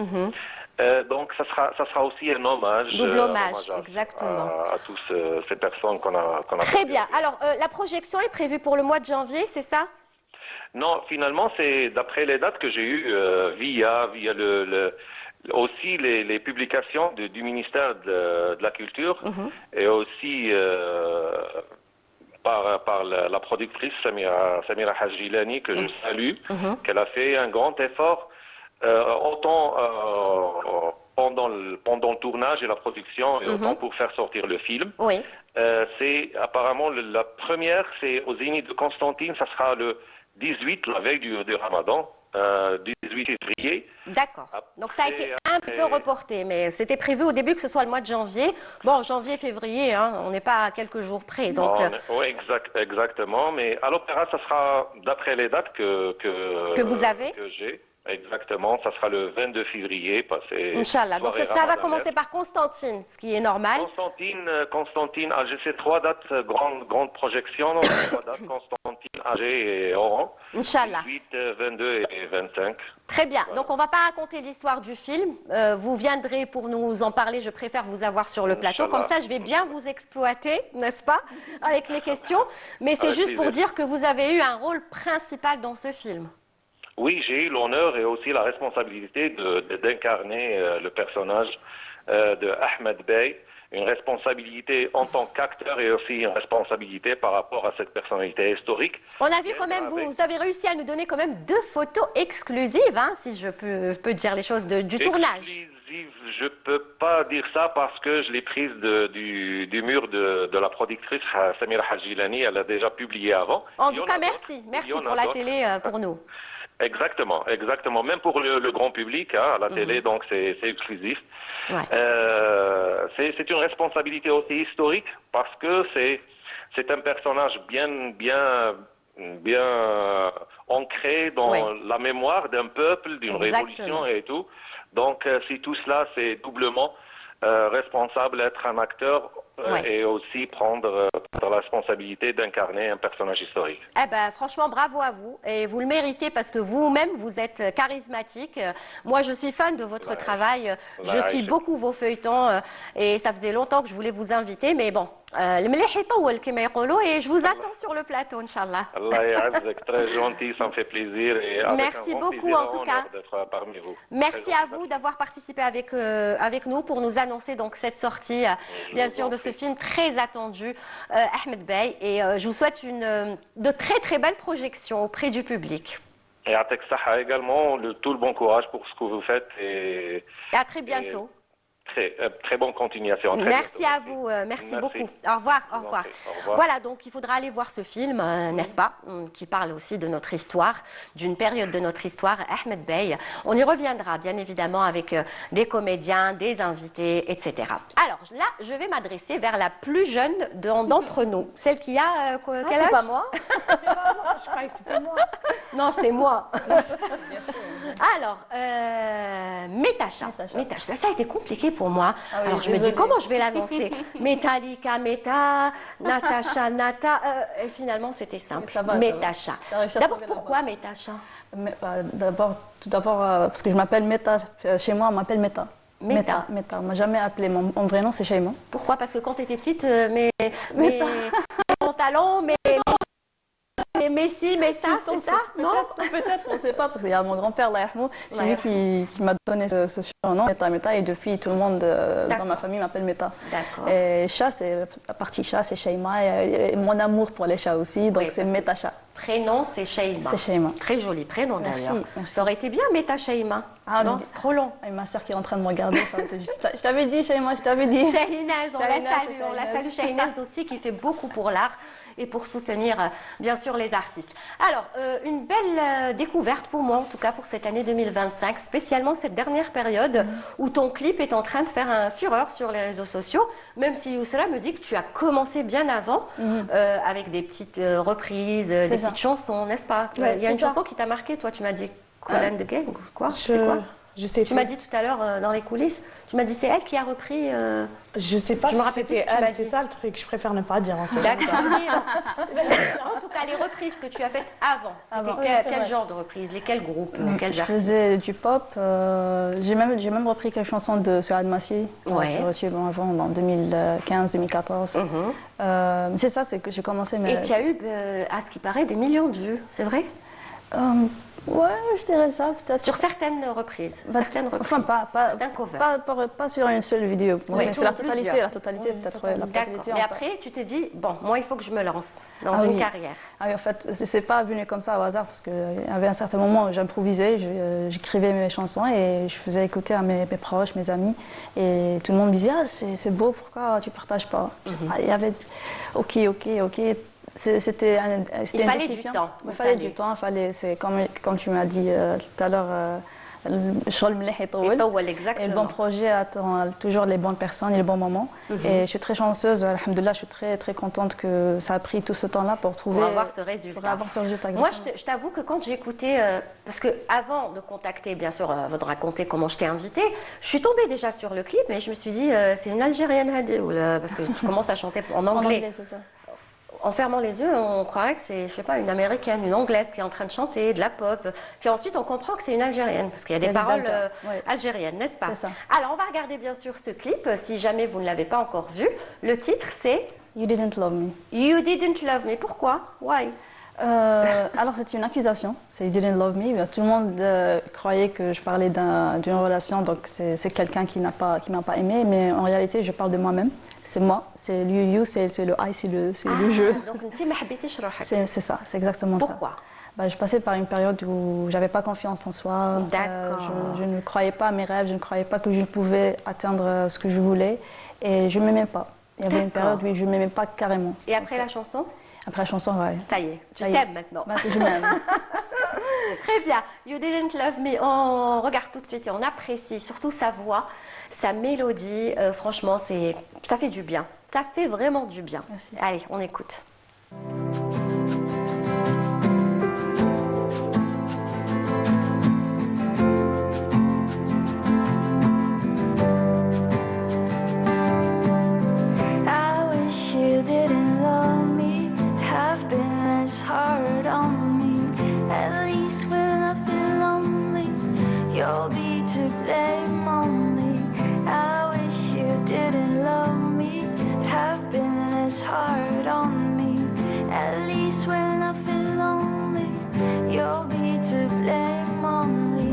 Donc ça sera aussi un hommage. Double hommage, exactement. À tous ces personnes qu'on a Très bien. Alors, la projection est prévue pour le mois de janvier, c'est ça? Non, finalement, c'est d'après les dates que j'ai eues via aussi les publications du ministère de la Culture et aussi par la productrice Samira Hajilani, que je salue, qu'elle a fait un grand effort autant pendant le tournage et la production et autant pour faire sortir le film. Oui. C'est apparemment la première, c'est au Zénith de Constantine, ça sera le 18, la veille du Ramadan, 18 février. D'accord. Donc ça a été un peu reporté, mais c'était prévu au début que ce soit le mois de janvier. Bon, janvier, février, hein, on n'est pas à quelques jours près. Donc, oui, exactement. Mais à l'opéra, ça sera d'après les dates que vous avez. Que j'ai. Exactement, ça sera le 22 février. Inch'Allah. Donc ça va commencer par Constantine, ce qui est normal. Constantine, Alger, c'est 3 dates, grande projection. 3 dates, Constantine, Alger et Oran. Inch'Allah. 18, 22 et 25. Très bien. Donc on ne va pas raconter l'histoire du film. Vous viendrez pour nous en parler. Je préfère vous avoir sur le plateau. Comme ça, je vais bien vous exploiter, n'est-ce pas, avec mes questions. Mais c'est juste pour dire que vous avez eu un rôle principal dans ce film. Oui, j'ai eu l'honneur et aussi la responsabilité d'incarner le personnage de Ahmed Bey, une responsabilité en tant qu'acteur et aussi une responsabilité par rapport à cette personnalité historique. On a vu quand même, vous avez réussi à nous donner quand même 2 photos exclusives, hein, si je peux dire les choses du tournage. Exclusive, je peux pas dire ça parce que je l'ai prise du mur de la productrice Samira Hajilani, elle a déjà publié avant. En tout cas, merci pour la télé, pour nous. Exactement, exactement. Même pour le grand public, hein, à la télé, donc c'est exclusif. Ouais. C'est une responsabilité aussi historique parce que c'est un personnage bien ancré dans Ouais. la mémoire d'un peuple, d'une Exactement. révolution et tout. Donc si tout cela, c'est doublement responsable d'être un acteur Ouais. et aussi prendre la responsabilité d'incarner un personnage historique. Eh ben, franchement, bravo à vous. Et vous le méritez parce que vous-même, vous êtes charismatique. Moi, je suis fan de votre Ouais. travail. Je Ouais, suis je- beaucoup vos feuilletons. Et ça faisait longtemps que je voulais vous inviter. Mais bon, le مليح يطول كما يقولوا. Et je vous attends sur le plateau, Inch'Allah. Allah يعزك, très gentil, ça me fait plaisir. Et avec Merci un grand beaucoup, plaisir en tout et cas. honneur d'être parmi vous. Merci Très à gentil. vous d'avoir participé avec nous pour nous annoncer donc cette sortie, Je bien vous sûr, en de ce prie. film très attendu, Ahmed Bey. Et je vous souhaite de très très belles projections auprès du public. Et à Texaha également, tout le bon courage pour ce que vous faites et Et à très bientôt. très bonne continuation. Très Merci bientôt. à vous, merci Merci. beaucoup. Au revoir, Je au vous en revoir. prie. Au revoir. Voilà, donc il faudra aller voir ce film, n'est-ce pas, qui parle aussi de notre histoire, d'une période de notre histoire, Ahmed Bey. On y reviendra, bien évidemment, avec des comédiens, des invités, etc. Alors là, je vais m'adresser vers la plus jeune d'entre nous, celle qui a quel Ah, c'est âge pas moi. C'est pas moi, je croyais que c'était moi. Non, c'est moi. Alors, Métacha. Métacha, ça a été compliqué pour moi. Ah oui, Alors, je me dis, désolée. comment je vais l'annoncer Metallica, Meta, Natacha, Nata. Et finalement, c'était simple. Ça va, ça va. Métacha. J'ai réussi à D'abord, trouver la pourquoi Métacha Tout d'abord, parce que je m'appelle Meta. Chez moi, on m'appelle Meta. Meta. Meta. On m'a jamais appelé. Mon vrai nom, c'est Shaima. Pourquoi Parce que quand tu étais petite, mes pantalons, mes si, mais ça, c'est ça Non Peut-être, on ne sait pas, parce qu'il y a mon grand-père, là, c'est Ouais. lui qui m'a donné ce surnom, Meta, et depuis, tout le monde dans D'accord. ma famille m'appelle Meta. D'accord. Et chat, c'est la partie chat, c'est Shaima, et mon amour pour les chats aussi, donc Oui, c'est parce que- Meta Chat. Prénom, c'est Shaima. C'est Shaima. Très joli prénom Merci, d'ailleurs. merci. Ça aurait été bien, Méta Shaima. Ah, non, mais- c'est trop long. Et ma soeur qui est en train de me regarder, ça va te- je t'avais dit, Shaima, je t'avais dit. Shahinaz, on la Shahinaz, salue, c'est on la Shahinaz. salue Shahinaz aussi qui fait beaucoup pour l'art et pour soutenir bien sûr les artistes. Alors, une belle découverte pour moi en tout cas pour cette année 2025, spécialement cette dernière période où ton clip est en train de faire un fureur sur les réseaux sociaux, même si Youssela me dit que tu as commencé bien avant avec des petites reprises, des ça. petites chansons, n'est-ce pas Ouais, Il y a une c'est ça. chanson qui t'a marqué, toi tu m'as dit Colin de Gang ou quoi C'était quoi Je sais Tu pas. m'as dit tout à l'heure dans les coulisses, tu m'as dit c'est elle qui a repris. Je sais pas Je me si rappelle plus c'était ce que tu m'as elle, c'est dit. ça le truc. Je préfère ne pas dire. En fait. D'accord. En tout cas, les reprises que tu as faites avant, Avant. c'était Oui, c'est quel vrai. genre de reprises Lesquels groupes Quels Je artistes faisais du pop, j'ai même repris quelques chansons de Suad Massi Ouais. sur YouTube avant, en 2015-2014. C'est ça, c'est que j'ai commencé mes... Et tu as eu, à ce qui paraît, des millions de vues, c'est vrai Ouais, je dirais ça, peut-être. Sur certaines reprises. Certaines reprises. Enfin, Certains covers. pas sur une seule vidéo. Oui, mais tout, c'est la plusieurs. totalité peut-être. Ouais, la D'accord. totalité, Mais en après, tu t'es dit, bon, moi, il faut que je me lance dans Ah une oui. carrière. Ah oui, en fait, c'est pas venu comme ça au hasard, parce qu'il y avait un certain moment où j'improvisais, j'écrivais mes chansons et je faisais écouter à mes proches, mes amis. Et tout le monde me disait, ah, c'est beau, pourquoi tu partages pas Ah, il y avait, ok. C'était une fallait du discussion. temps. Il fallait du temps, c'est comme tu m'as dit tout à l'heure, الشغل مليح يطول. يطول, Et le exactement. bon projet attend toujours les bonnes personnes et les bons moments. Et je suis très chanceuse, alhamdoulilah, je suis très, très contente que ça a pris tout ce temps-là pour trouver... Pour avoir ce résultat. Pour avoir ce résultat, Moi, exactement. je t'avoue que quand j'ai écouté, parce que avant de contacter, bien sûr, avant de raconter comment je t'ai invitée, je suis tombée déjà sur le clip, mais je me suis dit, c'est une Algérienne, Hadi, parce que tu commences à chanter en En anglais. anglais, c'est ça. En fermant les yeux, on croirait que c'est, je sais pas, une américaine, une anglaise qui est en train de chanter, de la pop. Puis ensuite, on comprend que c'est une algérienne, parce qu'il y a Il y des a des paroles Belges, ouais. algériennes, n'est-ce pas? C'est ça. Alors, on va regarder bien sûr ce clip, si jamais vous ne l'avez pas encore vu. Le titre, c'est You didn't love me. You Didn't Love Me. Pourquoi? Why? Alors, c'est une accusation. C'est You didn't love me. Tout le monde croyait que je parlais d'une relation, donc c'est quelqu'un qui m'a pas aimé. Mais en réalité, je parle de moi-même. C'est moi. C'est you, c'est le I, c'est le jeu. Donc, انت ما حبيتيش روحك. C'est ça, c'est exactement ça. Pourquoi? Je passais par une période où j'avais pas confiance en soi. D'accord. Je ne croyais pas à mes rêves, je ne croyais pas que je pouvais atteindre ce que je voulais. Et je ne m'aimais pas. Il y avait une D'accord. période où je ne m'aimais pas carrément. Et après la chanson? Après la chanson, ouais. Ça y est, tu Ça y est. t'aimes maintenant. Je m'aime. Très Très bien. You Didn't Love Me. On regarde tout de suite et on apprécie surtout sa voix, sa mélodie. Franchement, ça fait du bien. Ça fait vraiment du bien. Merci. Allez, on écoute. I wish you didn't love me, have been as hard on me. At least when I feel lonely, you'll be to blame only. I wish you didn't love me, have been as hard on me. At least when I feel lonely, you'll be to blame only.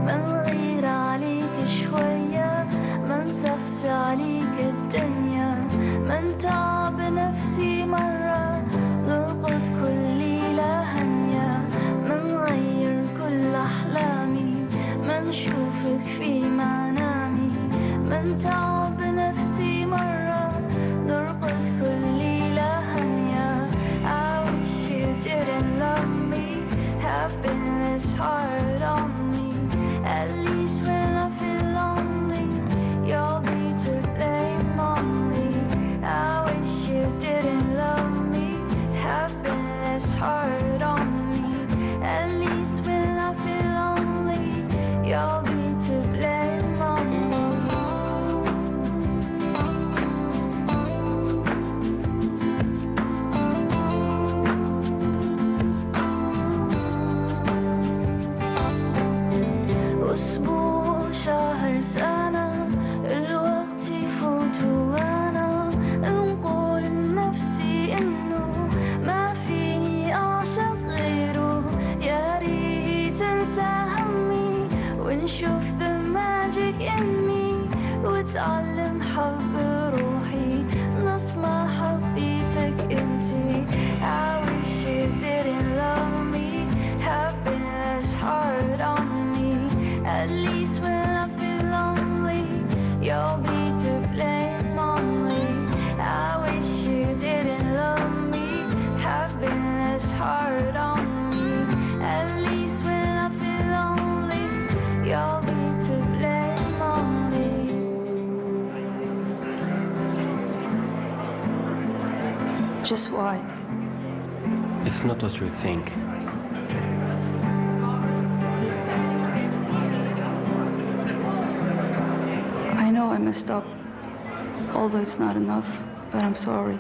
منغير عليك شوية، منسقسي عليك الدنيا، منتعب نفسي مرة، نرقد كل ليلة هنية، منغير كل أحلامي، منشوفك في منامي، منتعب نفسي مرة، نرقد كل ليلة هنية. I wish you didn't love me, have been as hard on me. At least when I feel lonely, you'll be to blame only. I wish you didn't love me, have been as hard on me. At least when I feel lonely, you'll be to blame only. أسبوع شهر سنة الوقت يفوت وأنا نقول لنفسي إنه ما فيني أعشق غيره. يا ريت أنسى همي ونشوف the magic in me، وأتعلم حب روحي نسمع حبيتك انتي. I wish you didn't love me, have been as hard on me. At least when I feel lonely, you'll be to blame only. I wish you didn't love me, have been as hard on me. At least when I feel lonely, you'll be to blame only. Just why? It's not what you think. I know I messed up, although it's not enough, but I'm sorry.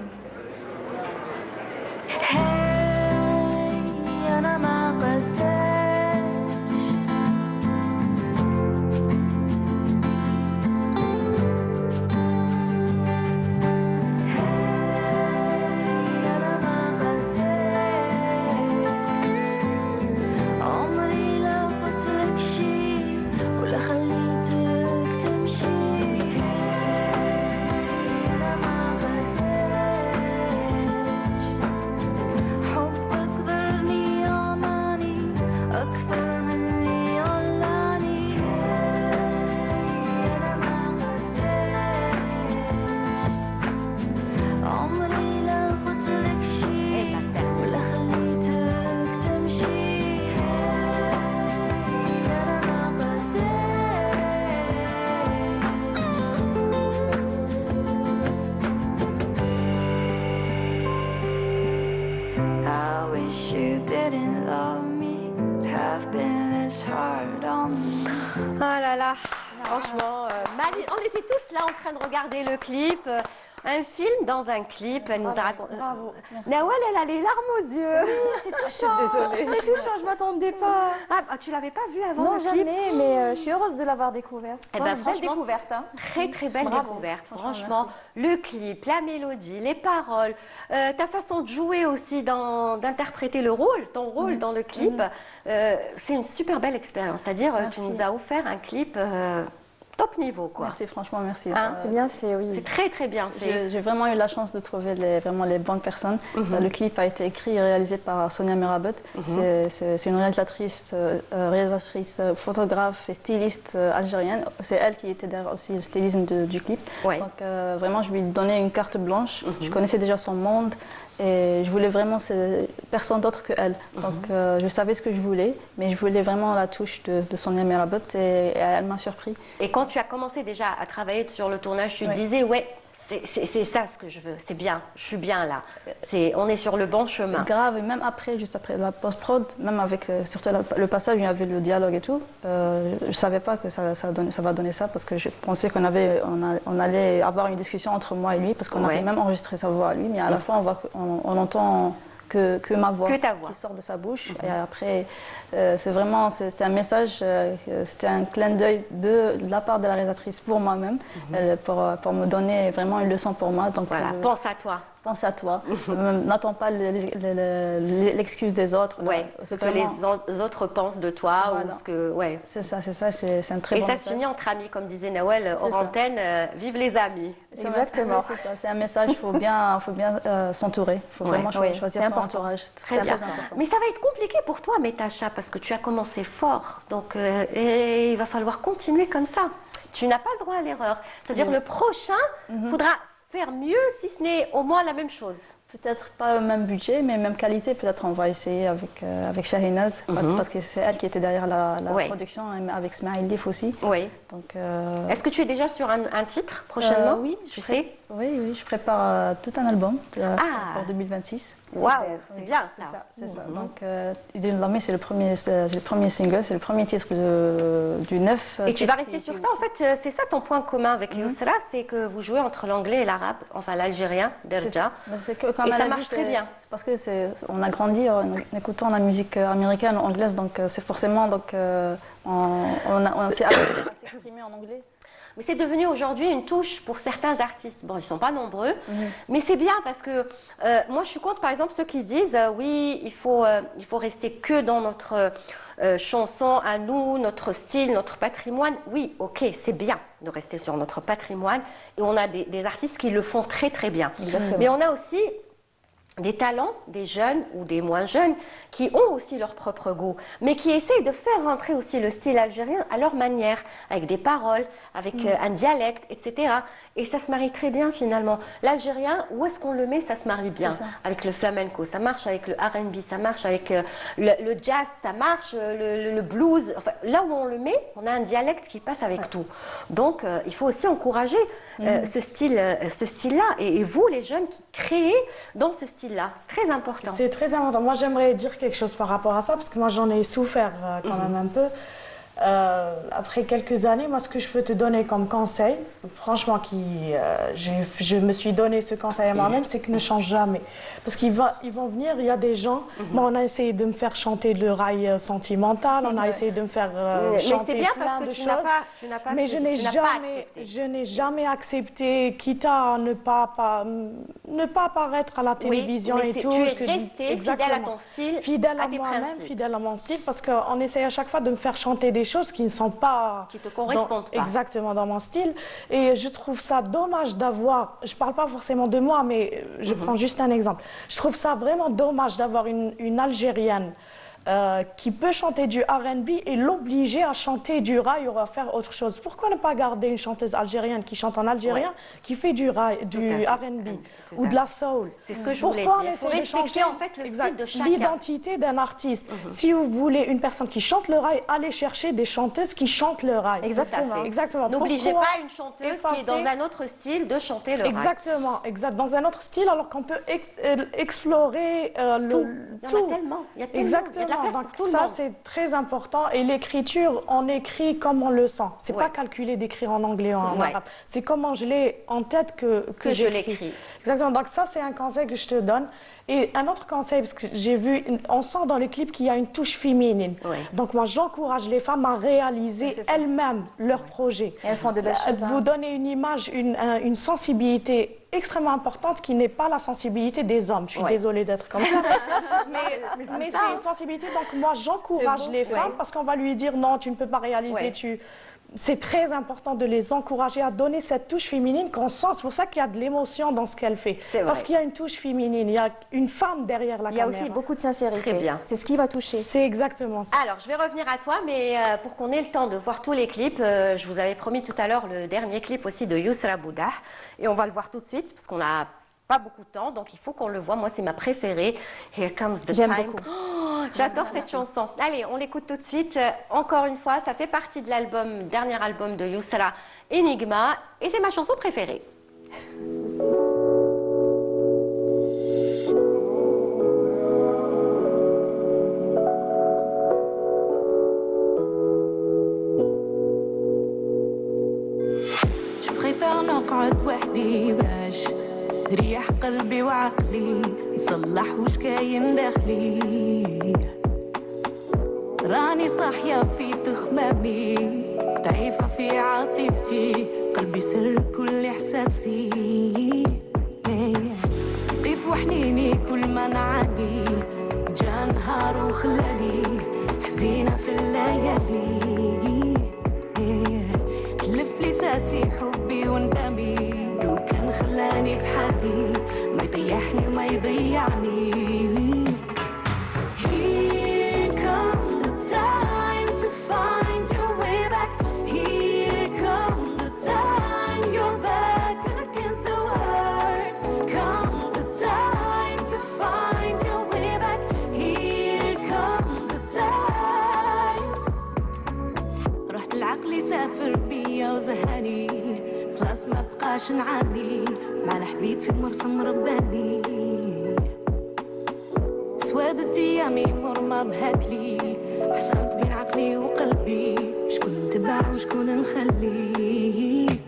Hey, أنا ما قلتش. Hey, أنا ما قلتش. عمري لا قلت لك شي ولا خليتك تمشي. أنا ما قلتش. حبك ضرني أعماني أكثر من اللي علاني. أنا ما قلتش. عمري لا قلت لك شي ولا خليتك تمشي. أنا ما قلتش. I wish you didn't love me, have been as hard on me. Ah là là, franchement, on était tous là en train de regarder le clip. Un film dans un clip, elle nous a raconté. Bravo. Nawal, elle a les larmes aux yeux. C'est touchant. Désolée. C'est touchant, je m'attendais pas. Ah, tu l'avais pas vu avant Non, le clip? jamais, mais je suis heureuse de l'avoir découverte. Eh ben, Belle franchement, découverte. Hein. Très très belle Bravo. découverte, Franchement, franchement. Le clip, la mélodie, les paroles, ta façon de jouer aussi, d'interpréter le rôle, ton rôle dans le clip, c'est une super belle expérience. C'est-à-dire, tu Merci. nous as offert un clip top niveau, quoi. Merci, franchement, merci. Hein, C'est bien fait, oui. C'est très très bien fait. J'ai vraiment eu la chance de trouver vraiment les bonnes personnes. Le clip a été écrit et réalisé par Sonia Mirabet. C'est une réalisatrice, photographe et styliste algérienne. C'est elle qui était derrière aussi le stylisme du clip. Ouais. Donc vraiment, je lui ai donné une carte blanche. Je connaissais déjà son monde Et je voulais vraiment personne d'autre que elle. Donc je savais ce que je voulais, mais je voulais vraiment la touche de Sonia Mirabot et elle m'a surpris. Et quand tu as commencé déjà à travailler sur le tournage, tu te Oui. disais, ouais, c'est ça ce que je veux, c'est bien, je suis bien là. On est sur le bon chemin. Grave, et même après, juste après la post-prod, même avec surtout le passage où il y avait le dialogue et tout, je ne savais pas que ça va donner ça parce que je pensais on allait avoir une discussion entre moi et lui parce qu'on avait même enregistré sa voix à lui, mais à la fin on entend que ma voix, qui sort de sa bouche. Et après, c'est un message, c'était un clin d'œil de la part de la réalisatrice pour moi-même, pour me donner vraiment une leçon pour moi. Donc, voilà, pense à toi. Pense à toi. N'attends pas l'excuse des autres. Ouais, ce que les autres pensent de toi. Voilà. Ou ce que, ouais. C'est ça, c'est un très bon message. Et ça se finit entre amis, comme disait Nawel, hors antenne, vive les amis. Exactement. C'est ça, c'est un message, il faut bien s'entourer. Il faut vraiment choisir son entourage. Très bien. Important. Mais ça va être compliqué pour toi, Metacha, parce que tu as commencé fort. Donc, et il va falloir continuer comme ça. Tu n'as pas le droit à l'erreur. C'est-à-dire le prochain faudra faire mieux, si ce n'est au moins la même chose. Peut-être pas le même budget, mais même qualité. Peut-être on va essayer avec Shahinaz, parce que c'est elle qui était derrière la production, avec Smaïl Lif aussi. Oui. Donc, est-ce que tu es déjà sur un titre prochainement? Oui, sais. Oui, je prépare tout un album pour 2026. Waouh, c'est bien ça. C'est ça. Donc, Idil Lami, c'est le premier single, c'est le premier titre du 9. Et tu vas rester sur ça. En fait, c'est ça ton point commun avec Yousra, c'est que vous jouez entre l'anglais et l'arabe, enfin l'algérien, Derja. Et ça marche très bien. C'est parce que on a grandi en écoutant la musique américaine, anglaise, donc c'est forcément on s'est appris à s'exprimer en anglais. Mais c'est devenu aujourd'hui une touche pour certains artistes. Bon, ils ne sont pas nombreux, mais c'est bien parce que moi, je suis contre, par exemple, ceux qui disent oui, il faut rester que dans notre chanson à nous, notre style, notre patrimoine. Oui, ok, c'est bien de rester sur notre patrimoine et on a des artistes qui le font très, très bien. Exactement. Mais on a aussi des talents, des jeunes ou des moins jeunes, qui ont aussi leur propre goût, mais qui essayent de faire rentrer aussi le style algérien à leur manière, avec des paroles, avec un dialecte, etc. Et ça se marie très bien finalement. L'algérien, où est-ce qu'on le met, ça se marie bien. Avec le flamenco, ça marche, avec le R&B, ça marche, avec le jazz, ça marche, le blues. Enfin, là où on le met, on a un dialecte qui passe avec tout. Donc, il faut aussi encourager ce style-là. Et vous, les jeunes qui créez dans ce style-là, c'est très important. C'est très important. Moi, j'aimerais dire quelque chose par rapport à ça, parce que moi, j'en ai souffert quand même un peu. Après quelques années, moi, ce que je peux te donner comme conseil, franchement, je me suis donné ce conseil à moi-même, c'est que ne change jamais. Parce qu'ils vont venir, il y a des gens, moi, on a essayé de me faire chanter le rail sentimental, on a essayé de me faire chanter bien plein parce que de tu choses. Mais je n'ai jamais accepté, quitte à ne pas apparaître à la télévision et tout. Tu es resté fidèle à ton style, fidèle à tes moi-même, principes. fidèle à mon style, parce qu'on essaie à chaque fois de me faire chanter des choses qui ne sont pas... Qui te correspondent pas. Exactement, dans mon style. Et je trouve ça dommage d'avoir... Je ne parle pas forcément de moi, mais je prends juste un exemple. Je trouve ça vraiment dommage d'avoir une Algérienne qui peut chanter du R&B et l'obliger à chanter du rail ou à faire autre chose. Pourquoi ne pas garder une chanteuse algérienne qui chante en algérien, qui fait du R&B ou de la soul? C'est ce que je voulais dire. Il faut respecter en fait le style de chacun. L'identité d'un artiste. Si vous voulez une personne qui chante le rail, allez chercher des chanteuses qui chantent le rail. Exactement. N'obligez pas une chanteuse qui est dans un autre style de chanter le rail. Exactement. Dans un autre style, alors qu'on peut explorer tout. Il y en a tellement. Exactement. Donc ça, c'est très important. Et l'écriture, on écrit comme on le sent. C'est pas calculé d'écrire en anglais ou en arabe. C'est comment je l'ai en tête que je l'écris. Exactement. Donc ça, c'est un conseil que je te donne. Et un autre conseil, parce que j'ai vu, on sent dans le clip qu'il y a une touche féminine. Donc moi, j'encourage les femmes à réaliser elles-mêmes leur projet. Et elles font de belles choses. Vous donnez une image, une sensibilité extrêmement importante qui n'est pas la sensibilité des hommes. Je suis désolée d'être comme ça. mais c'est une sensibilité. Donc moi, j'encourage les femmes parce qu'on va lui dire non, tu ne peux pas réaliser. C'est très important de les encourager à donner cette touche féminine qu'on sent. C'est pour ça qu'il y a de l'émotion dans ce qu'elle fait. Parce qu'il y a une touche féminine, il y a une femme derrière la caméra. Il y a aussi beaucoup de sincérité. Très bien. C'est ce qui m'a touchée. C'est exactement ça. Alors, je vais revenir à toi, mais pour qu'on ait le temps de voir tous les clips, je vous avais promis tout à l'heure le dernier clip aussi de Yousra Boudah. Et on va le voir tout de suite, parce qu'on a pas beaucoup de temps, donc il faut qu'on le voit. Moi, c'est ma préférée. Here Comes the J'aime Time. beaucoup. Oh, j'adore cette chanson. Allez, on l'écoute tout de suite. Encore une fois, ça fait partie de l'album, dernier album de Yousra, Enigma, et c'est ma chanson préférée. Je préfère نقعد وحدي باش نريح قلبي وعقلي نصلح وش كاين داخلي راني صاحية في تخمامي ضعيفة في عاطفتي قلبي سر كل إحساسي ضيف وحنيني كل ما نعاني جا نهار وخلاني حزينة في الليالي تلف لي ساسي حبي وندمي لو كان خلاني بحالي ما يضيعني ما يضيعني Here comes the time to find your way back. Here comes the time you're back against the world. Comes the time to find your way back. Here comes the time. رحت العقل سافر بيا وزهاني خلاص ما بقاش نعاني مع الحبيب في مرسم رباني سوادت ايامي مر ما بهاتلي حصلت بين عقلي وقلبي شكون نتبع وشكون نخلي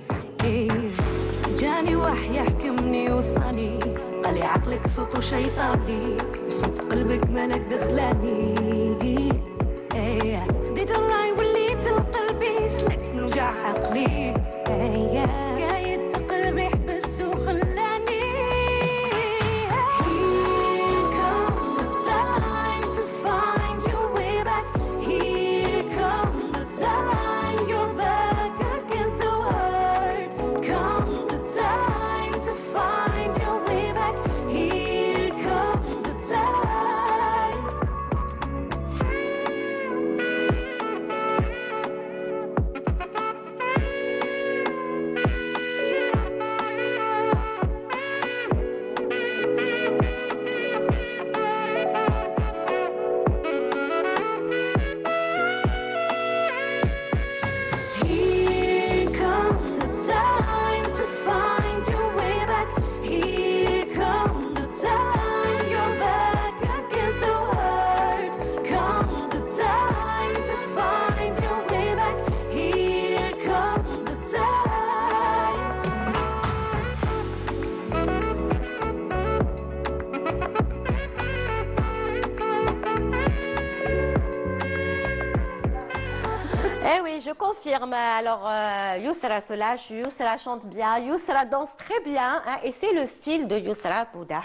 جاني وحي يحكمني وصاني قالي عقلك صوته شيطاني وصوت قلبك مالك دخلاني خديت الراي وليت لقلبي سلك من وجع عقلي قايد قلبي حبس وخلاني Here comes the time to find your way back. Here comes the time you're back against the world. Comes the time to find your way back. Here comes the time. Here comes the time to find your way back. Here comes the time you're back against the world. Comes the time to find your way back. Here comes the time. Eh oui, je confirme. Alors, Yousra se lâche, Yousra chante bien, Yousra danse très bien, hein, et c'est le style de Yousra Boudah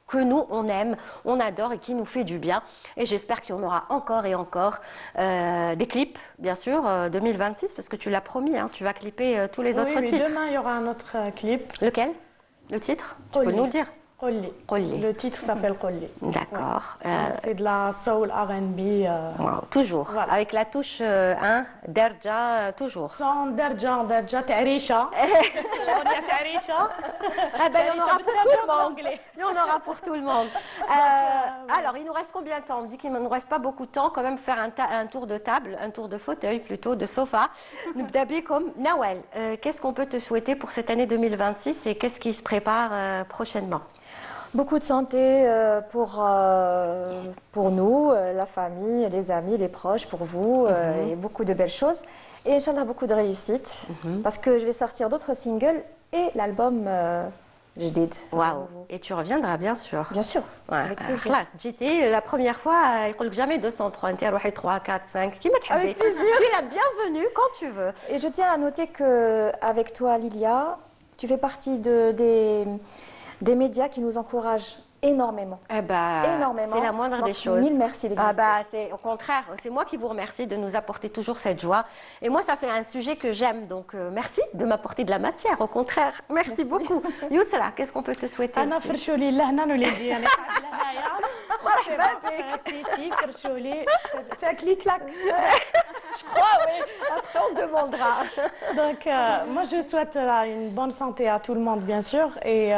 que nous, on aime, on adore et qui nous fait du bien. Et j'espère qu'il y en aura encore et encore des clips, bien sûr, 2026, parce que tu l'as promis, hein, tu vas clipper tous les autres oui, titres. demain, il y aura un autre clip. Lequel? Le titre? Tu peux Qolli. nous le dire? Qolli. Qolli. Le titre s'appelle Qolli. D'accord. C'est de la soul R&B. Wow, toujours. Voilà. Avec la touche 1, Derja, toujours. Sans Derja, Tarisha. On dit Tarisha. Ah ben, il y en aura pour tout le monde. anglais. Il y en aura pour tout le monde. Alors, il nous reste combien de temps? On dit qu'il ne nous reste pas beaucoup de temps. Quand même faire un tour de table, un tour de fauteuil plutôt, de sofa. D'habiller comme Nawel. Qu'est-ce qu'on peut te souhaiter pour cette année 2026 et qu'est-ce qui se prépare prochainement? Beaucoup de santé pour nous, la famille, les amis, les proches, pour vous, et beaucoup de belles choses. Et Inch'Allah, beaucoup de réussite, parce que je vais sortir d'autres singles et l'album Jdid. Waouh. Et tu reviendras, bien sûr. Bien sûr, Ouais. avec plaisir. Classe, j'étais la première fois, il ne jamais 203, tu es 3, 4, 5. Qui m'a Avec plaisir. Tu es la bienvenue quand tu veux. Et je tiens à noter qu'avec toi, Lilia, tu fais partie des médias qui nous encouragent énormément. Eh ben, Énormément. c'est la moindre Donc, des choses. mille merci d'exister. Ah bah, c'est au contraire, c'est moi qui vous remercie de nous apporter toujours cette joie. Et moi, ça fait un sujet que j'aime, donc merci de m'apporter de la matière. Au contraire, merci beaucoup. Yousra, qu'est-ce qu'on peut te souhaiter أنا aussi فرشوا لي لهنا وليدي أنا قاعدة لهنايا. مرحبا بك. Je reste ici, فرشوا لي. C'est clic-clac. Je crois, oui. Après, on demandera. Donc, moi, je souhaite une bonne santé à tout le monde, bien sûr, et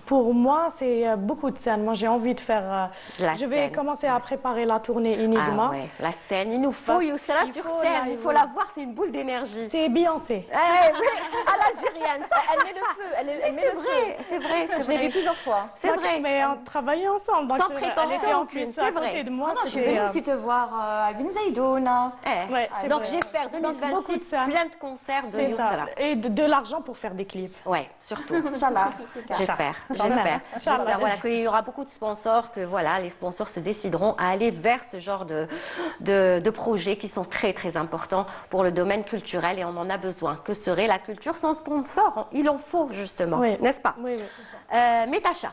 Pour moi, c'est beaucoup de scènes. Moi, j'ai envie de faire. La Je vais scène. commencer à préparer la tournée Enigma. Ah ouais, la scène, il nous faut Parce Yousra qu'il sur faut scène, la- il faut la voir, c'est une boule d'énergie. C'est Beyoncé. Eh oui, à l'algérienne, ça, Elle met le feu, elle met c'est le feu. vrai, c'est vrai, c'est Je l'ai vrai. vu plusieurs fois. C'est vrai. Mais on travaillait ensemble. donc Sans elle prétention était en aucune, plus c'est à vrai. côté de moi. Non, je suis c'était, venue aussi te voir à Ben Zaidouna. Eh, Ouais, c'est donc vrai. j'espère Donc, beaucoup de 2026, scènes. plein de concerts de C'est ça. Yousra. Et de l'argent pour faire des clips. Ouais, surtout. Inch'Allah. J'espère, Quand même. j'espère. Inch'Allah. J'espère, voilà, qu'il y aura beaucoup de sponsors, que voilà, les sponsors se décideront à aller vers ce genre de projets qui sont très très importants pour le domaine culturel et on en a besoin. Que serait la culture sans sponsor? Il en faut justement, Oui. n'est-ce pas? Oui, oui, c'est ça. Métacha,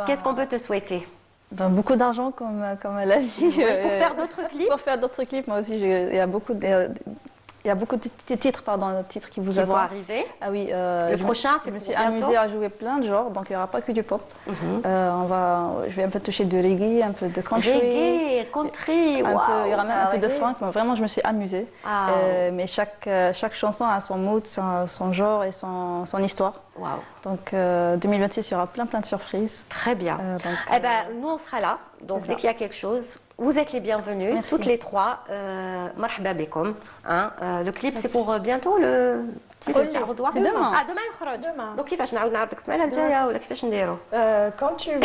qu'est-ce qu'on peut te souhaiter? Beaucoup d'argent, comme elle a dit. Pour faire d'autres clips? Pour faire d'autres clips, moi aussi, il y a beaucoup de titres qui vous Qui vont attendent. arriver. Ah oui, Le prochain, c'est je me pour suis bientôt. amusée à jouer plein de genres, donc il n'y aura pas que du pop. Mhm. Je vais un peu toucher de reggae, un peu de country. Reggae, country, Un peu, il y aura waouh. même un peu de funk. Moi, vraiment, je me suis amusée. Ah. Mais chaque chanson a son mood, son genre et son histoire. Waouh. Donc 2026, il y aura plein de surprises. Très bien. Donc, Eh ben, nous, on sera là. Donc, C'est dès ça. qu'il y a quelque chose, vous êtes les bienvenus, Merci. toutes les trois. Marhaba bekoum, hein. Le clip, c'est pour bientôt le... C'est demain. C'est demain. Ah, demain, يخرج. Demain. Donc, كيفاش نعاود نعرضك السمانة الجاية ولا كيفاش نديرو؟ Quand tu veux.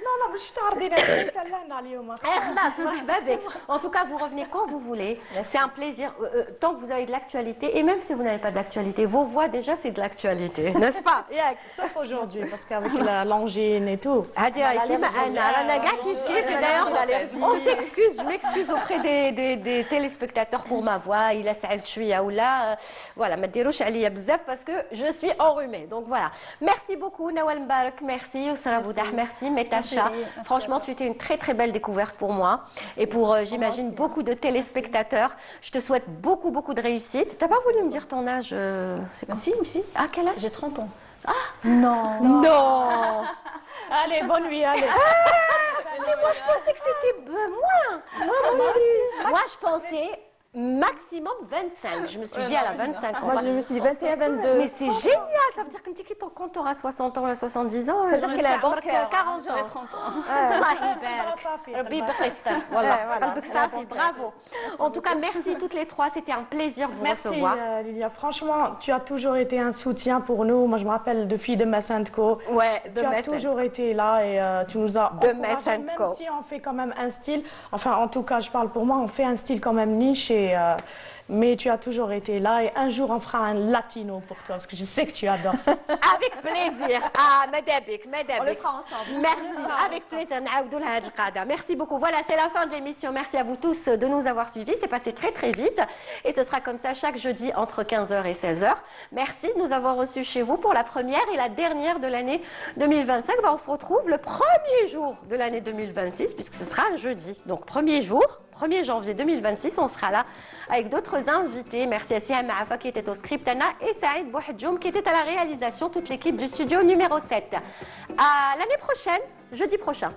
Non, مش تعرضينا تهلانا اليوم. Eh, خلاص, مرحبا بك. En tout cas, vous revenez quand vous voulez. C'est un plaisir. Tant que vous avez de l'actualité, et même si vous n'avez pas d'actualité, vos voix déjà, c'est de l'actualité, n'est-ce pas? Sauf aujourd'hui, parce qu'avec l'angine et tout. هذه راهي كيما انا رانا كاع كيف كيف d'ailleurs on s'excuse je m'excuse auprès des téléspectateurs pour ma voix il a سعلت شويه ولا voilà ما ديروش عليا بزاف parce que je suis enrhumée donc voilà merci beaucoup Nawal Mbarak merci Yousra Boudah merci Métacha franchement tu étais une très très belle découverte pour moi et pour j'imagine beaucoup de téléspectateurs je te souhaite beaucoup de réussite t'as pas voulu me dire ton âge c'est quoi Si. ah quel âge J'ai 30 ans. non Allez, bonne nuit, allez. Moi, je pensais que c'était moins. Moi aussi. Moi, je pensais maximum 25. Je me suis dit à la 25 ans. Moi, je me suis dit 21, 22. Mais c'est génial. Ça veut dire quand tu auras 60 ans, 70 ans. Ça veut dire qu'il a un bon cœur. 40 J'aurai ans. 30 ans. الله يبارك. ربي يبارك يستر. والله voilà. قلبك صافي. Bravo. En tout cas, merci toutes les trois. C'était un plaisir de vous Merci recevoir. Lilia. Franchement, tu as toujours été un soutien pour nous. Moi, je me rappelle depuis de Messenco. Ouais, de Tu as Messenco. toujours été là et tu nous as De encouragés, Messenco. même si on fait quand même un style. Enfin, en tout cas, je parle pour moi, on fait un style quand même niche mais tu as toujours été là et un jour on fera un latino pour toi parce que je sais que tu adores ça. Avec plaisir. Ah, madabik. On le fera ensemble. Merci, avec plaisir. نعاودوا لها هاد القعدة. Merci beaucoup. Voilà, c'est la fin de l'émission. Merci à vous tous de nous avoir suivis. C'est passé très très vite et ce sera comme ça chaque jeudi entre 15h et 16h. Merci de nous avoir reçus chez vous pour la première et la dernière de l'année 2025. Ben, on se retrouve le premier jour de l'année 2026 puisque ce sera un jeudi. Donc premier jour, 1er janvier 2026, on sera là avec d'autres invités. Merci à Siam Maafa qui était au script Anna et Saïd Bouhadjoum qui était à la réalisation, toute l'équipe du studio numéro 7. À l'année prochaine, jeudi prochain.